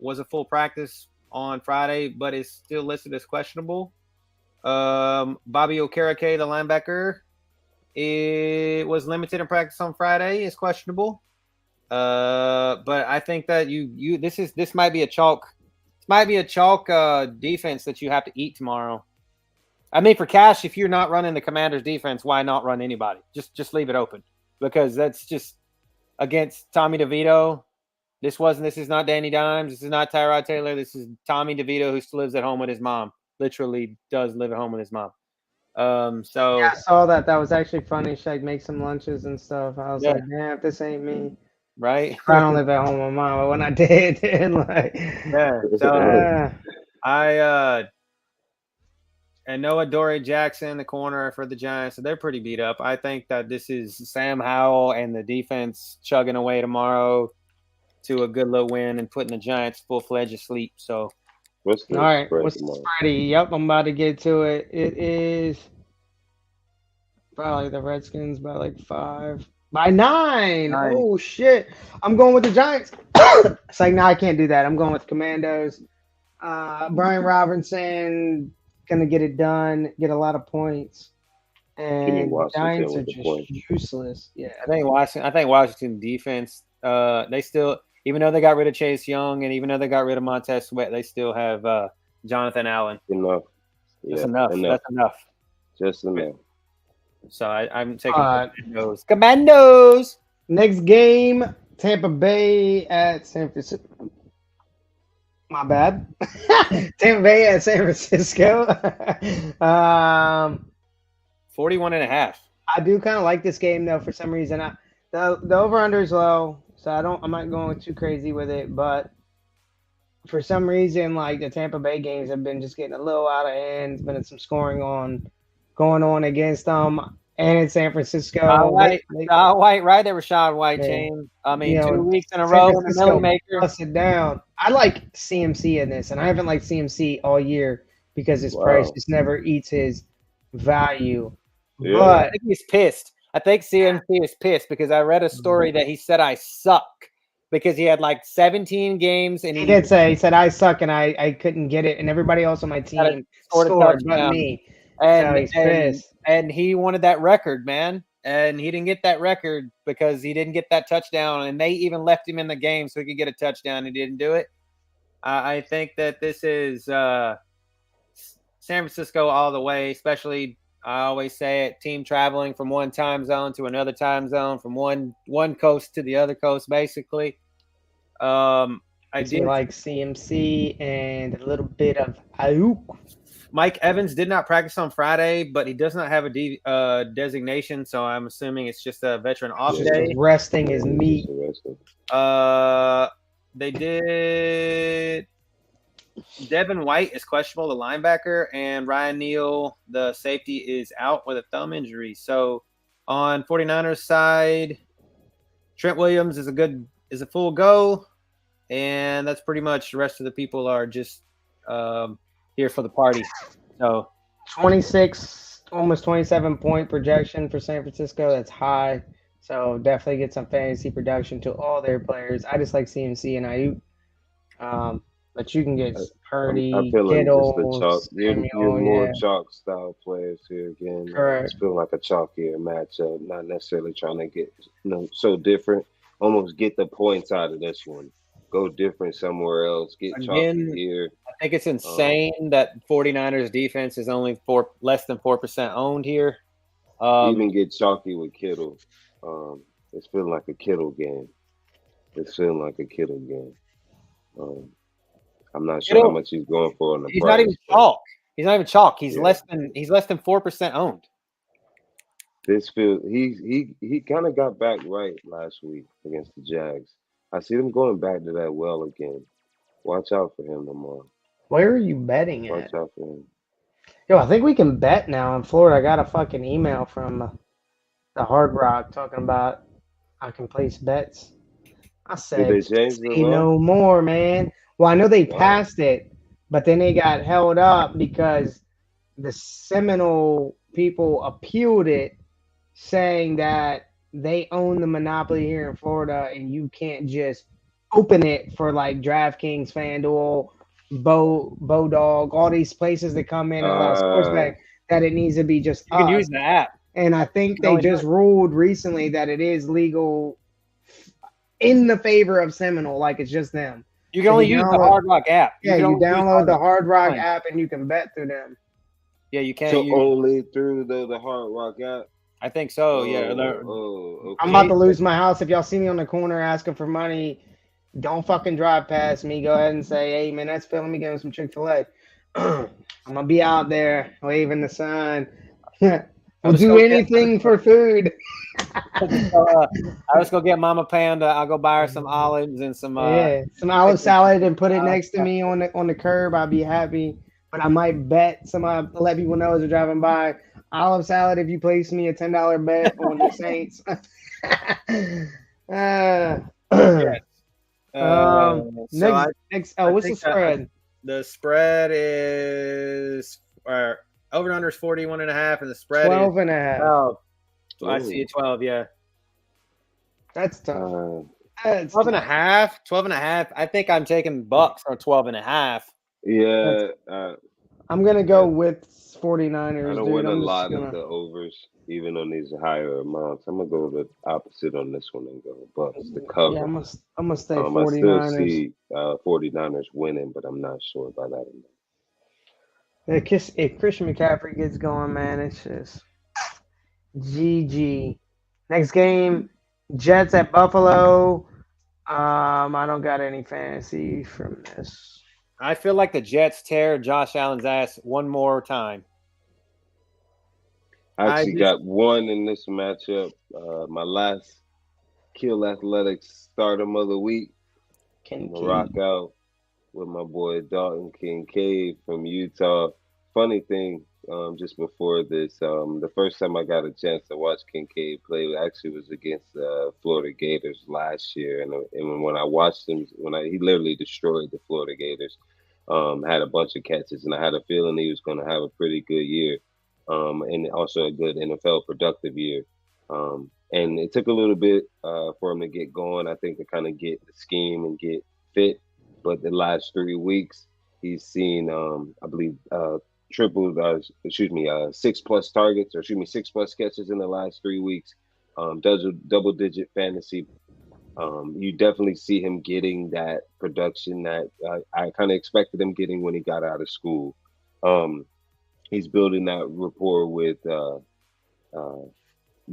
S2: was a full practice on Friday, but is still listed as questionable. Bobby Okereke, the linebacker, it was limited in practice on Friday, is questionable. But I think that this might be a chalk. This might be a chalk defense that you have to eat tomorrow. I mean, for cash, if you're not running the Commanders defense, why not run anybody? Just leave it open, because that's just against Tommy DeVito. This is not Danny Dimes. This is not Tyrod Taylor. This is Tommy DeVito, who still lives at home with his mom. Literally does live at home with his mom. So
S1: yeah, I saw that. That was actually funny. She make some lunches and stuff. I was like, damn, this ain't me.
S2: Right?
S1: I don't live at home with mom, but when I did,
S2: So and Noah Dory Jackson, the corner for the Giants, so they're pretty beat up. I think that this is Sam Howell and the defense chugging away tomorrow to a good little win and putting the Giants full-fledged asleep. So,
S1: what's the spready? Yep, I'm about to get to it. It is probably the Redskins by like 5. By 9. Oh, shit. I'm going with the Giants. It's like, no, I can't do that. I'm going with Commandos. Brian Robinson going to get it done, get a lot of points. And the Giants are just useless. Yeah.
S2: I think Washington defense, they still, even though they got rid of Chase Young and even though they got rid of Montez Sweat, they still have Jonathan Allen.
S3: Enough.
S2: That's enough. That's enough.
S3: Just enough.
S2: So I'm taking Commandos.
S1: Next game, Tampa Bay at San Francisco. My bad. Tampa Bay at San Francisco.
S2: 41.5.
S1: I do kind of like this game though for some reason. The over-under is low, so I'm not going too crazy with it. But for some reason, like the Tampa Bay games have been just getting a little out of hand. There's been some scoring going on against them. And in San Francisco.
S2: White, right? They were Rashad White chain. I mean, 2 weeks in a row in the Millie Maker.
S1: Bust it down. I like CMC in this, and I haven't liked CMC all year because his price just never eats his value.
S3: Yeah.
S1: But
S2: I think he's pissed. I think CMC is pissed because I read a story that he said I suck because he had like 17 games. And
S1: he said I suck and I couldn't get it, and everybody else on my team scored but me.
S2: And,
S1: so he's pissed.
S2: And he wanted that record, man. And he didn't get that record because he didn't get that touchdown. And they even left him in the game so he could get a touchdown. He didn't do it. I think that this is San Francisco all the way, especially, I always say it, team traveling from one time zone to another time zone, from one coast to the other coast, basically. I do
S1: like CMC and a little bit of Ayuk.
S2: Mike Evans did not practice on Friday, but he does not have a designation, so I'm assuming it's just a veteran off day.
S1: Resting his meat.
S2: They did. Devin White is questionable, the linebacker, and Ryan Neal, the safety, is out with a thumb injury. So on 49ers side, Trent Williams is a full go, and that's pretty much the rest of the people are just here for the party. So
S1: 26, almost 27 point projection for San Francisco. That's high. So definitely get some fantasy production to all their players. I just like CMC and Ayuk. But you can get
S3: I'm
S1: Purdy,
S3: feeling just the
S1: Kittle,
S3: chalk. You're
S1: Samuel.
S3: more
S1: Yeah,
S3: chalk style players here again. It's
S1: correct.
S3: feeling like a chalkier matchup. Not necessarily trying to get so different. Almost get the points out of this one. Go different somewhere else. Get chalky
S2: Again,
S3: here.
S2: I think it's insane that 49ers defense is only less than 4% owned here.
S3: Even get chalky with Kittle. It's feeling like a Kittle game. I'm not sure how much he's going for on the
S2: He's
S3: price.
S2: not even chalk. He's not even chalk. He's
S3: Yeah.
S2: less than 4% owned.
S3: This feels he kind of got back right last week against the Jags. I see them going back to that well again. Watch out for him tomorrow.
S1: Where are you betting
S3: Watch
S1: at?
S3: out for him.
S1: Yo, I think we can bet now in Florida. I got a fucking email from the Hard Rock talking about I can place bets. I
S3: Did
S1: said,
S3: they change the
S1: say
S3: law?
S1: no more, man. Well, I know they passed it, but then they got held up because the Seminole people appealed it, saying that they own the monopoly here in Florida and you can't just open it for like DraftKings, FanDuel, Bodog, all these places that come in and allow sports betting, that it needs to be just
S2: You can use the app.
S1: And I think they just ruled recently that it is legal in the favor of Seminole, like it's just them.
S2: You can only use the Hard Rock app.
S1: Yeah, you download the Hard Rock app and you can bet through them.
S2: Yeah, you can't.
S3: So only through the Hard Rock app?
S2: I think so, yeah.
S1: Okay. I'm about to lose my house. If y'all see me on the corner asking for money, don't fucking drive past me. Go ahead and say, hey, man, that's Phil. Let me get him some Chick-fil-A. I'm going to be out there waving the sign. We'll do anything for food.
S2: I was go get Mama Panda. I'll go buy her some olives and some
S1: some olive salad and put it next to me on the curb. I'll be happy. But I might bet let people know as they're driving by. Olive salad if you place me a $10 bet on the Saints. What's the spread?
S2: The spread is over and under is 41.5, and the spread
S1: 12.5.
S2: Oh, I see it 12. Yeah,
S1: that's tough.
S2: 12.5. 12.5. I think I'm taking Bucks on 12.5.
S3: Yeah,
S1: I'm gonna go with 49ers.
S3: I don't win a lot of the overs, even on these higher amounts. I'm gonna go the opposite on this one and go Bucks to cover.
S1: Yeah, I'm gonna stay 49ers.
S3: I still see 49ers winning, but I'm not sure about that.
S1: If Christian McCaffrey gets going, man, it's just GG. Next game, Jets at Buffalo. I don't got any fantasy from this.
S2: I feel like the Jets tear Josh Allen's ass one more time.
S3: I actually got one in this matchup. My last Kill Athletics stardom of the week. I'm gonna rock out with my boy Dalton Kincaid from Utah. Funny thing, just before this, the first time I got a chance to watch Kincaid play actually was against the Florida Gators last year, and when I watched him, he literally destroyed the Florida Gators. Had a bunch of catches, and I had a feeling he was going to have a pretty good year, and also a good NFL productive year. And it took a little bit for him to get going, I think, to kind of get the scheme and get fit. But the last 3 weeks, he's seen, I believe, 6+ targets, or 6+ catches in the last 3 weeks. Does a double-digit fantasy. You definitely see him getting that production that I kind of expected him getting when he got out of school. He's building that rapport with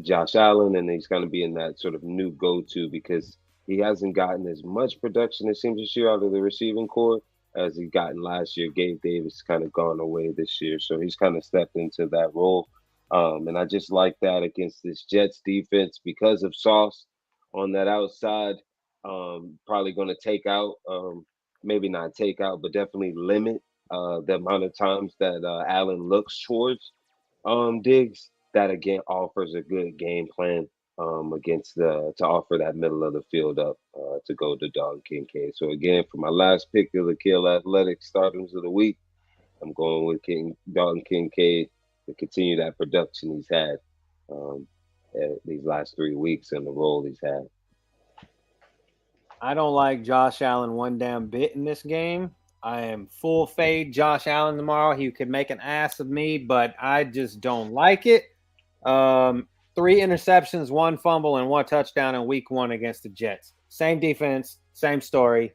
S3: Josh Allen, and he's going to be in that sort of new go-to because he hasn't gotten as much production, it seems, this year out of the receiving core as he gotten last year. Gabe Davis kind of gone away this year, so he's kind of stepped into that role. And I just like that against this Jets defense because of Sauce on that outside. Probably going to take out, maybe not take out, but definitely limit the amount of times that Allen looks towards Diggs. That again offers a good game plan against to offer that middle of the field up to go to Dalton Kincaid. So again, for my last pick of the Kill Athletic starters of the week, I'm going with Dalton Kincaid to continue that production he's had these last 3 weeks and the role he's had.
S2: I don't like Josh Allen one damn bit in this game. I am full fade Josh Allen tomorrow. He could make an ass of me, but I just don't like it. 3 interceptions, 1 fumble, and 1 touchdown in week 1 against the Jets. Same defense, same story.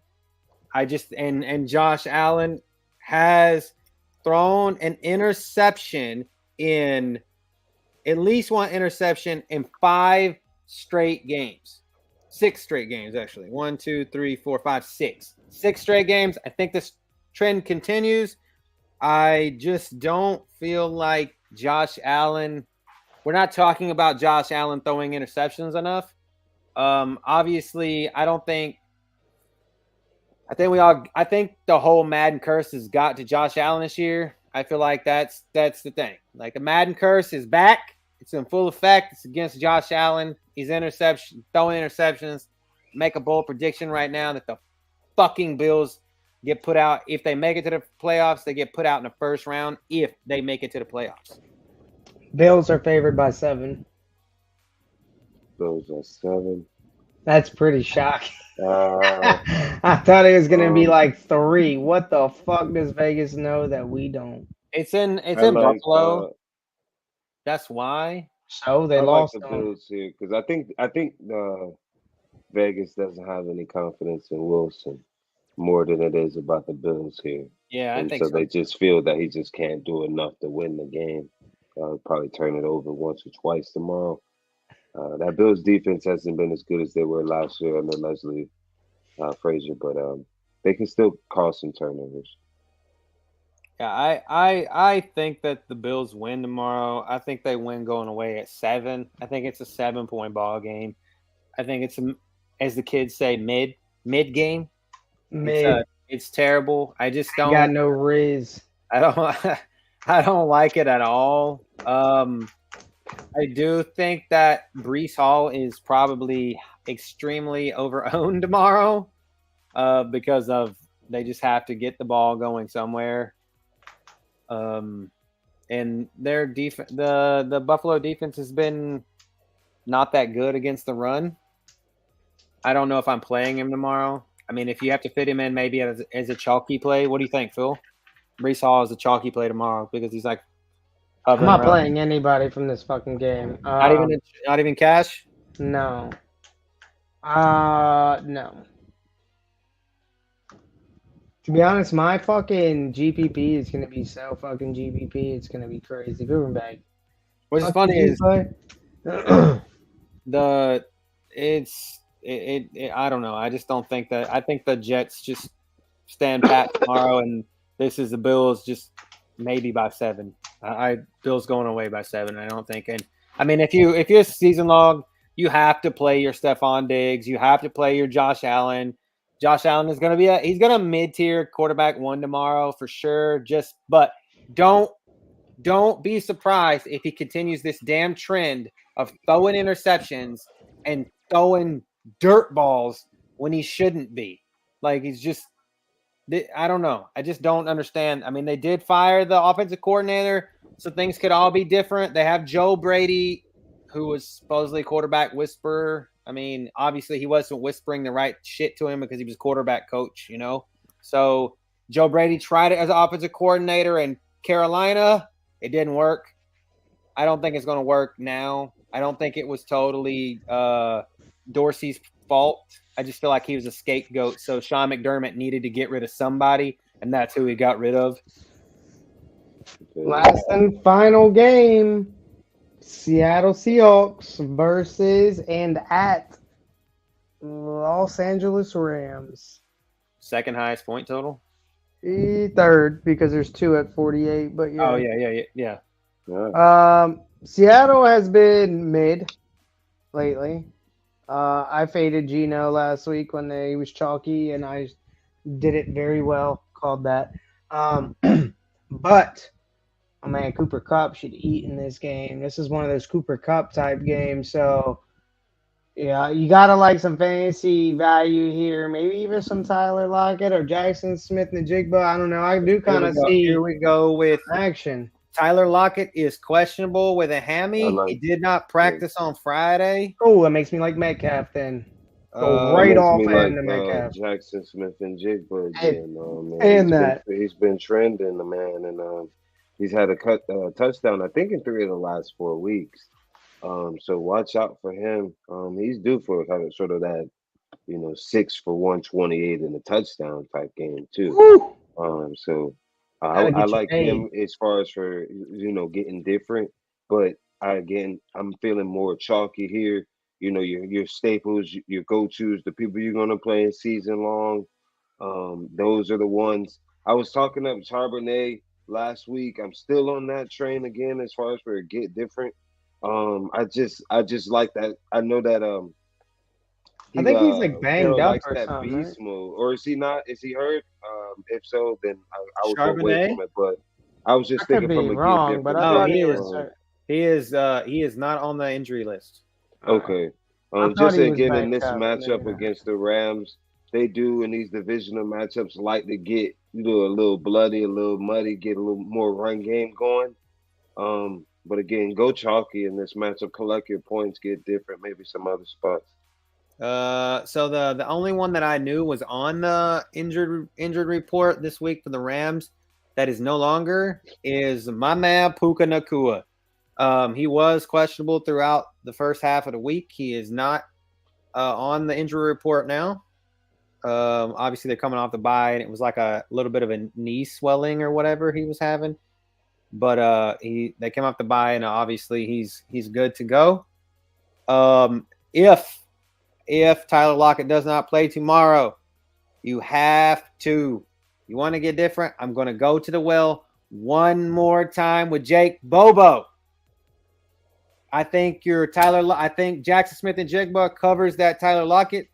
S2: And Josh Allen has thrown an interception in at least 1 interception in 5 straight games. 6 straight games, actually. 1, 2, 3, 4, 5, 6. 6 straight games. I think this trend continues. I just don't feel like Josh Allen. We're not talking about Josh Allen throwing interceptions enough. Obviously, I think the whole Madden curse has got to Josh Allen this year. I feel like that's the thing. Like the Madden curse is back. It's in full effect. It's against Josh Allen. He's throwing interceptions. Make a bold prediction right now that the fucking Bills get put out. If they make it to the playoffs, they get put out in the first round if they make it to the playoffs.
S1: Bills are favored by 7.
S3: Bills are 7.
S1: That's pretty shocking. I thought it was gonna be like 3. What the fuck does Vegas know that we don't?
S2: It's in Buffalo. That's why.
S1: So they lost
S3: the Bills here because I think Vegas doesn't have any confidence in Wilson more than it is about the Bills here.
S2: Yeah, I think
S3: so. They just feel that he just can't do enough to win the game. Probably turn it over once or twice tomorrow. That Bills defense hasn't been as good as they were last year under Leslie Frazier, but they can still cause some turnovers.
S2: Yeah, I think that the Bills win tomorrow. I think they win going away at 7. I think it's a 7-point ball game. I think it's as the kids say, mid game. It's terrible. I just don't
S1: got no riz.
S2: I don't like it at all. I do think that Breece Hall is probably extremely over-owned tomorrow because they just have to get the ball going somewhere. And their the Buffalo defense has been not that good against the run. I don't know if I'm playing him tomorrow. I mean, if you have to fit him in maybe as a chalky play, what do you think, Phil? Breece Hall is a chalky play tomorrow because he's like
S1: I'm not playing anybody from this fucking game.
S2: Not even cash?
S1: No. No. To be honest, my fucking GPP is gonna be so fucking GPP. It's gonna be crazy. Moving back.
S2: What's funny is I don't know. I just don't think that. I think the Jets just stand pat tomorrow, and this is the Bills just maybe by 7. Bills going away by 7. I don't think. And I mean, if you're season long, you have to play your Stephon Diggs. You have to play your Josh Allen. Josh Allen is going to he's going to mid-tier quarterback 1 tomorrow for sure. But don't be surprised if he continues this damn trend of throwing interceptions and throwing dirt balls when he shouldn't be. Like he's just, I don't know. I just don't understand. I mean, they did fire the offensive coordinator, so things could all be different. They have Joe Brady, who was supposedly a quarterback whisperer. I mean, obviously he wasn't whispering the right shit to him because he was a quarterback coach, you know? So Joe Brady tried it as an offensive coordinator in Carolina. It didn't work. I don't think it's going to work now. I don't think it was totally Dorsey's fault. I just feel like he was a scapegoat. So Sean McDermott needed to get rid of somebody, and that's who he got rid of.
S1: Last and final game. Seattle Seahawks versus and at Los Angeles Rams.
S2: Second highest point total?
S1: Third, because there's 2 at 48. But yeah.
S2: Oh yeah.
S1: Seattle has been mid lately. I faded Geno last week when he was chalky, and I did it very well. Called that. But oh man, Cooper Kupp should eat in this game. This is one of those Cooper Kupp type games. So, yeah, you got to like some fantasy value here. Maybe even some Tyler Lockett or Jackson Smith-Njigba. I don't know. I do kind of see.
S2: Here we go with
S1: action.
S2: Tyler Lockett is questionable with a hammy. He did not practice on Friday.
S1: Oh, that makes me like Metcalf then. Go right off
S3: like
S1: into Metcalf.
S3: Jackson Smith and Jigba again.
S1: And
S3: he's been trending, the man, and he's had a touchdown, I think, in 3 of the last 4 weeks. So watch out for him. He's due for kind of sort of that, 6 for 128 in a touchdown type game too.
S1: Woo!
S3: So I like him as far as for getting different, but I'm feeling more chalky here. Your staples, your go-tos, the people you're gonna play season long. Those are the ones. I was talking up Charbonnet last week. I'm still on that train again as far as for get different. I just like that. I know that
S1: I think he's like banged up
S3: likes
S1: or
S3: that
S1: something,
S3: beast
S1: right?
S3: mode. Or is he not? Is he hurt? If so, then I would go away
S2: Charbonnet?
S3: from it. But I was just
S1: I could
S3: thinking
S1: be
S3: from a
S1: wrong,
S3: get
S1: but
S3: different.
S1: I thought he was
S3: thing.
S1: hurt.
S2: He is not on the injury list.
S3: Okay.
S1: I thought
S3: Just
S1: he was
S3: again in
S1: banged
S3: this
S1: up,
S3: matchup
S1: maybe not.
S3: against the Rams, they do in these divisional matchups like to get a little bloody, a little muddy, get a little more run game going. But again, go chalky in this matchup, collect your points, get different, maybe some other spots.
S2: So the only one that I knew was on the injured report this week for the Rams that is no longer is my man Puka Nacua. He was questionable throughout the first half of the week. He is not on the injury report now. Obviously they're coming off the bye, and it was like a little bit of a knee swelling or whatever he was having. But they came off the bye, and obviously he's good to go. If Tyler Lockett does not play tomorrow, you want to get different. I'm going to go to the well one more time with Jake Bobo. I think I think Jackson Smith and Jigba covers that Tyler Lockett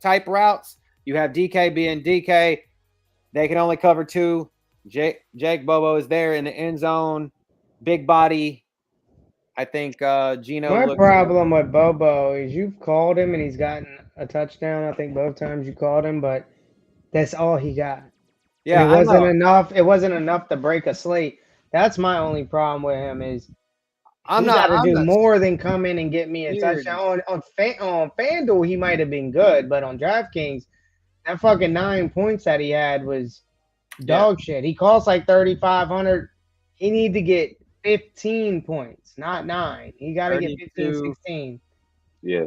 S2: type routes. You have DK being DK. They can only cover 2. Jake Bobo is there in the end zone. Big body. I think Gino.
S1: My problem with Bobo is you've called him and he's gotten a touchdown. I think both times you called him, but that's all he got.
S2: Yeah,
S1: and it wasn't enough. It wasn't enough to break a slate. That's my only problem with him is he's got to do more than come in and get me a touchdown. On FanDuel, he might have been good, but on DraftKings, that fucking 9 points that he had was dog shit. He costs like 3,500. He need to get 15 points, not 9. He got to get 15, 16.
S3: Yeah,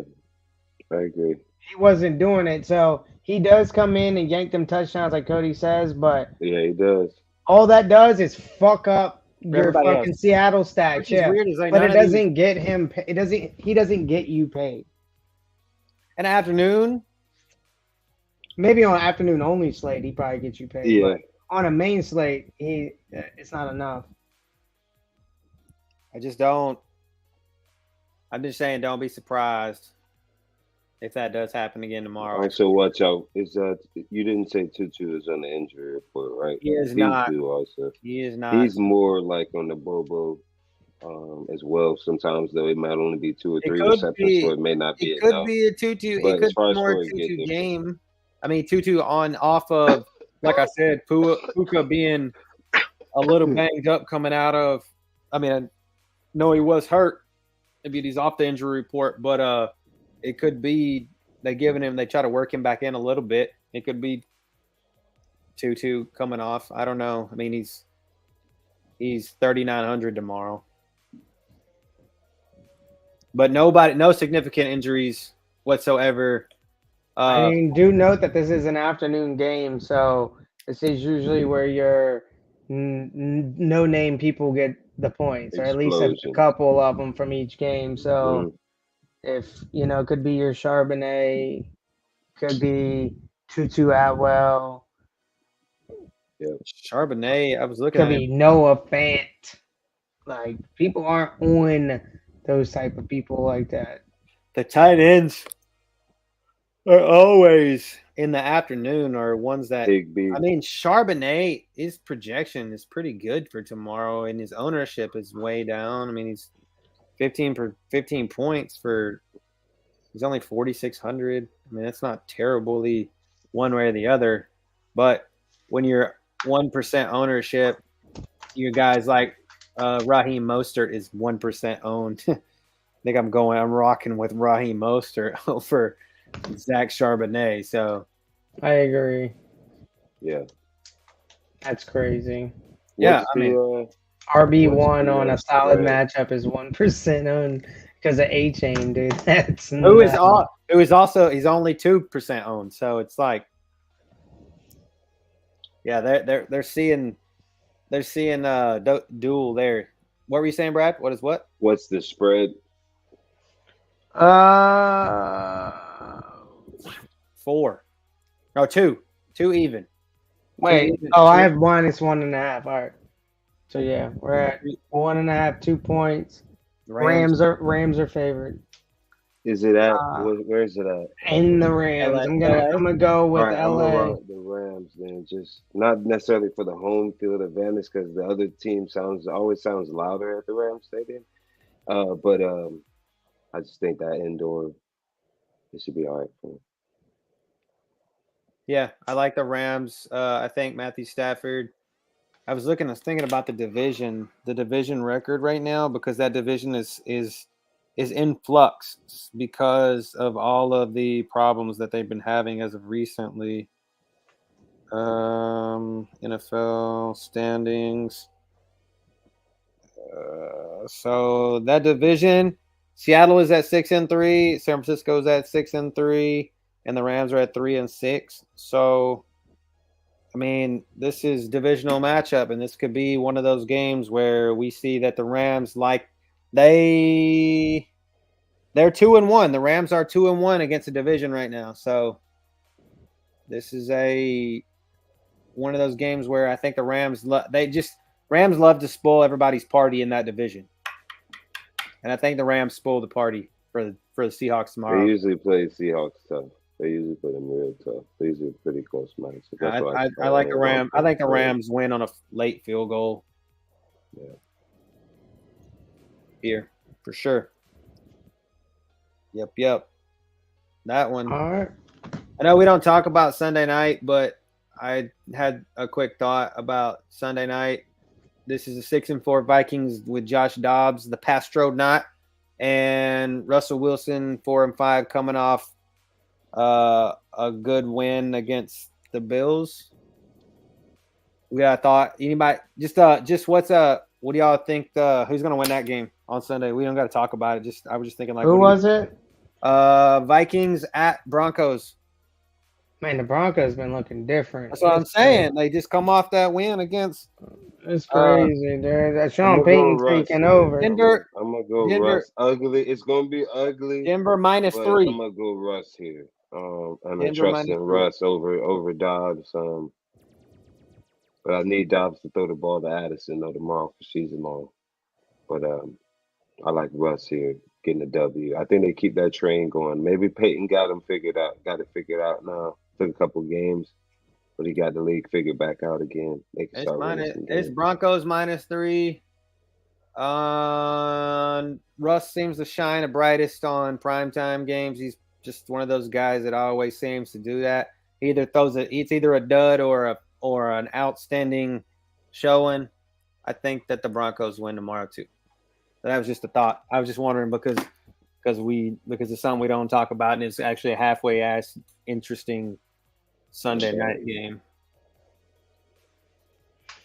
S3: I agree.
S1: He wasn't doing it, so he does come in and yank them touchdowns like Cody says, but
S3: yeah, he does.
S1: All that does is fuck up your fucking Seattle stats. Yeah, but it doesn't get him. He doesn't get you paid.
S2: An afternoon,
S1: maybe on an afternoon only slate, he probably gets you paid.
S3: Yeah.
S1: But on a main slate, it's not enough.
S2: I'm just saying, don't be surprised if that does happen again tomorrow.
S3: Also, watch out. You didn't say Tutu is on the injury report, right?
S2: He is not.
S3: He is not. He's more like on the Bobo as well. Sometimes, though, it might only be 2 or 3 receptions, so it may not be enough.
S2: It could be a Tutu. It could be more a Tutu game. I mean, Tutu off of, like I said, Puka being a little banged up coming out of. I mean, I know he was hurt. Maybe he's off the injury report, but it could be they try to work him back in a little bit. It could be Tutu coming off. I don't know. I mean, he's 3,900 tomorrow. But no significant injuries whatsoever.
S1: I mean, do note that this is an afternoon game, so this is usually where your no-name people get the points, or at least a couple of them from each game. So if, it could be your Charbonnet, could be Tutu Atwell.
S3: Yeah.
S2: Charbonnet, I was looking
S1: at. Could be Noah Fant. Like, people aren't on those type of people like that.
S2: The tight ends are always in the afternoon, or ones that I mean, Charbonnet, his projection is pretty good for tomorrow, and his ownership is way down. I mean, he's 15 points for he's only 4,600. I mean, that's not terribly one way or the other, but when you're 1% ownership, you guys like Raheem Mostert is 1% owned. I think I'm rocking with Raheem Mostert over Zach Charbonnet. So
S1: I agree.
S3: Yeah.
S1: That's crazy.
S2: Yeah,
S1: RB1 on a solid matchup is 1% owned because of A-Chain, dude. That's
S2: he's only 2% owned. So it's like, yeah, they're seeing duel there. What were you saying, Brad? What?
S3: What's the spread?
S1: 4.
S2: No, 2 even.
S1: Wait. I have minus 1.5. All right. So yeah, we're at 1.5, 2 points. Rams are favored.
S3: Is it at where is it at?
S1: In the Rams. I'm gonna go with LA.
S3: I'm gonna run the Rams then, just not necessarily for the home field advantage because the other team always sounds louder at the Rams Stadium. But I just think that indoor it should be all right for me.
S2: Yeah, I like the Rams. I think Matthew Stafford. I was thinking about the division record right now because that division is in flux because of all of the problems that they've been having as of recently. NFL standings. So that division, Seattle is at 6-3, San Francisco is at 6-3, and the Rams are at 3-6. So, I mean, this is divisional matchup, and this could be one of those games where we see that the Rams, they're 2-1. The Rams are 2-1 against the division right now. So this is one of those games where I think the Rams Rams love to spoil everybody's party in that division, and I think the Rams spoil the party for the Seahawks tomorrow.
S3: They usually play Seahawks tough. They usually play them real tough. These are pretty close matches.
S2: I like the Rams. I think the Rams win on a late field goal.
S3: Yeah.
S2: Here for sure. Yep. That one.
S1: All right.
S2: I know we don't talk about Sunday night, but I had a quick thought about Sunday night. This is the 6-4 Vikings with Josh Dobbs, the Pastronaut, and Russell Wilson 4-5 coming off a good win against the Bills. We got a thought. Anybody just what do y'all think who's gonna win that game on Sunday? We don't gotta talk about it. I was just thinking like
S1: who was it?
S2: Vikings at Broncos.
S1: Man, the Broncos been looking different.
S2: That's what I'm saying. They just come off that win against.
S1: It's crazy, dude. That Sean Payton's taking over.
S3: I'm gonna go Russ. Ugly. It's gonna be ugly.
S2: Denver -3.
S3: I'm gonna go Russ here. I'm trusting Russ over Dobbs. But I need Dobbs to throw the ball to Addison tomorrow for season long. But I like Russ here getting a W. I think they keep that train going. Maybe Peyton got it figured out now. Took a couple games, but he got the league figured back out again. They can
S2: it's Broncos -3. Russ seems to shine the brightest on primetime games. He's just one of those guys that always seems to do that. He either throws it's either a dud or an outstanding showing. I think that the Broncos win tomorrow too. So that was just a thought. I was just wondering because it's something we don't talk about, and it's actually a halfway ass interesting Sunday night game.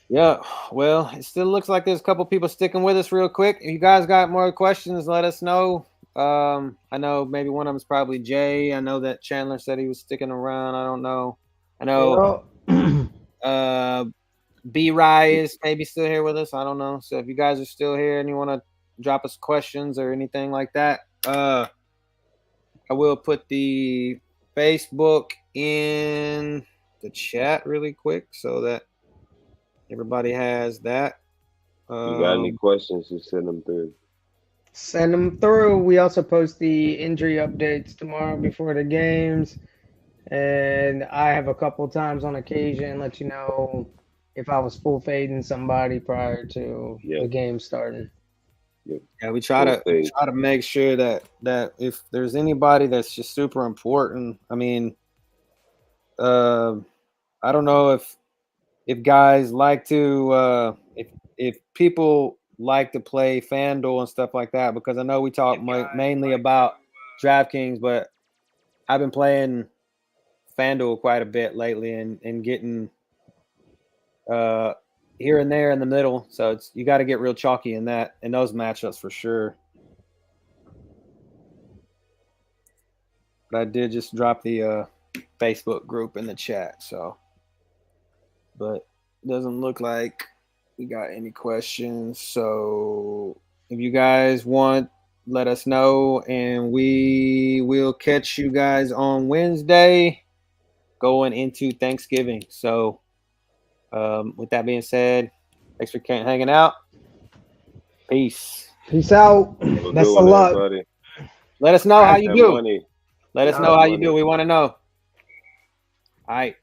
S2: Yeah, well, it still looks like there's a couple people sticking with us real quick. If you guys got more questions, let us know. I know maybe one of them is probably Jay. I know that Chandler said he was sticking around. I don't know. I know B-Rye is maybe still here with us. I don't know. So if you guys are still here and you want to drop us questions or anything like that, I will put the Facebook in the chat really quick so that everybody has that.
S3: You got any questions, just send them through.
S1: Send them through. We also post the injury updates tomorrow before the games. And I have a couple times on occasion let you know if I was full fading somebody prior to the game starting.
S2: Yeah, we try to make sure that if there's anybody that's just super important. I mean, I don't know if guys like to if people like to play FanDuel and stuff like that, because I know we talk mainly about DraftKings, but I've been playing FanDuel quite a bit lately and getting here and there in the middle. So you got to get real chalky in those matchups for sure. But I did just drop the Facebook group in the chat. So, but it doesn't look like we got any questions. So if you guys want, let us know, and we will catch you guys on Wednesday going into Thanksgiving. So with that being said, thanks for hanging out. Peace.
S1: Peace out. Best of luck.
S3: Everybody.
S2: Let us know how you do.
S3: Money.
S2: Let us know how you do. We want to know. All right.